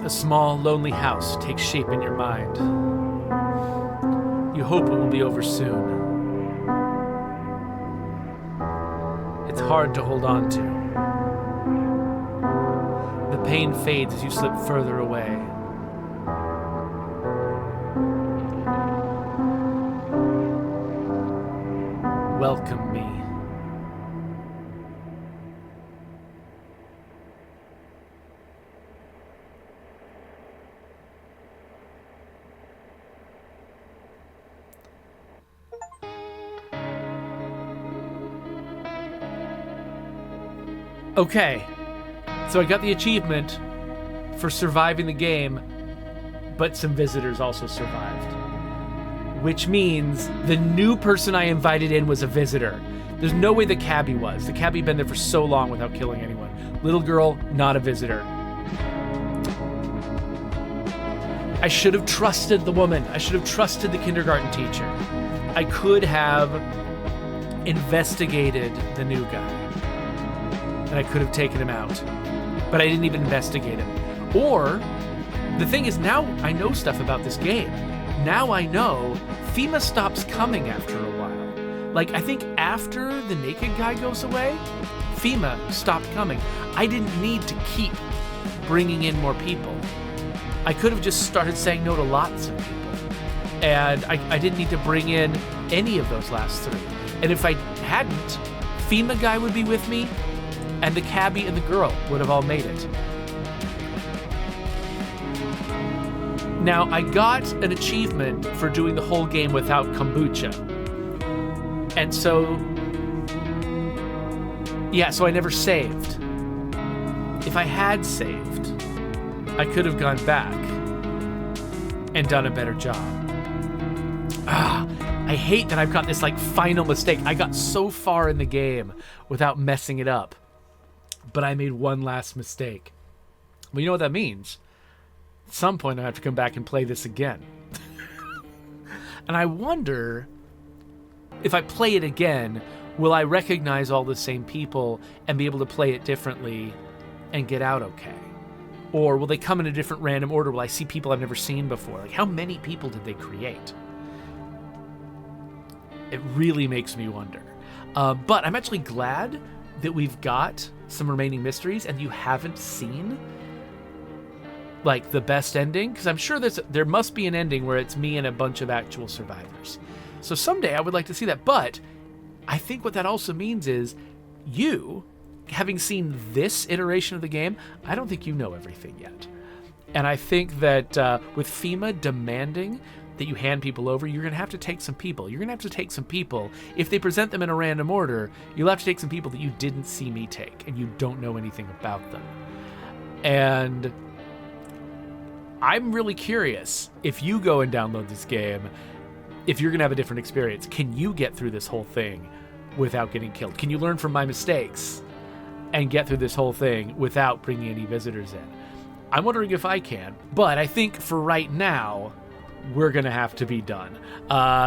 A small, lonely house takes shape in your mind. You hope it will be over soon. It's hard to hold on to. The pain fades as you slip further away. Welcome me. Okay, so I got the achievement for surviving the game, but some visitors also survived. Which means the new person I invited in was a visitor. There's no way the cabbie was. The cabbie had been there for so long without killing anyone. Little girl, not a visitor. I should have trusted the woman. I should have trusted the kindergarten teacher. I could have investigated the new guy. And I could have taken him out. But I didn't even investigate him. Or, the thing is, now I know stuff about this game. Now I know FEMA stops coming after a while. Like, I think after the naked guy goes away, FEMA stopped coming. I didn't need to keep bringing in more people. I could have just started saying no to lots of people. And I didn't need to bring in any of those last 3. And if I hadn't, FEMA guy would be with me, and the cabbie and the girl would have all made it. Now, I got an achievement for doing the whole game without kombucha. And so, yeah, so I never saved. If I had saved, I could have gone back and done a better job. I hate that I've got this, like, final mistake. I got so far in the game without messing it up. But I made one last mistake. Well, you know what that means? At some point, I have to come back and play this again. And I wonder, if I play it again, will I recognize all the same people and be able to play it differently and get out okay? Or will they come in a different random order? Will I see people I've never seen before? Like, how many people did they create? It really makes me wonder. But I'm actually glad that we've got some remaining mysteries and you haven't seen, like, the best ending, because I'm sure there must be an ending where it's me and a bunch of actual survivors. So someday I would like to see that. But I think what that also means is you, having seen this iteration of the game, I don't think you know everything yet. And I think that with FEMA demanding that you hand people over, you're going to have to take some people. You're going to have to take some people. If they present them in a random order, you'll have to take some people that you didn't see me take and you don't know anything about them. And I'm really curious, if you go and download this game, if you're going to have a different experience. Can you get through this whole thing without getting killed? Can you learn from my mistakes and get through this whole thing without bringing any visitors in? I'm wondering if I can, but I think for right now, we're going to have to be done.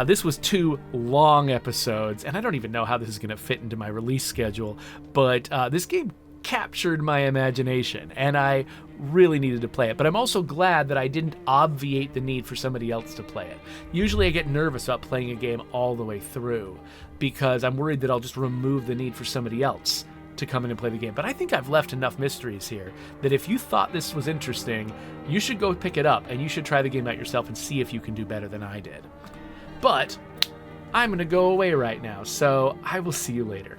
This was 2 long episodes, and I don't even know how this is going to fit into my release schedule, but this game captured my imagination, and I really needed to play it. But I'm also glad that I didn't obviate the need for somebody else to play it. Usually I get nervous about playing a game all the way through because I'm worried that I'll just remove the need for somebody else to come in and play the game. But I think I've left enough mysteries here that if you thought this was interesting, you should go pick it up and you should try the game out yourself and see if you can do better than I did. But I'm going to go away right now, so I will see you later.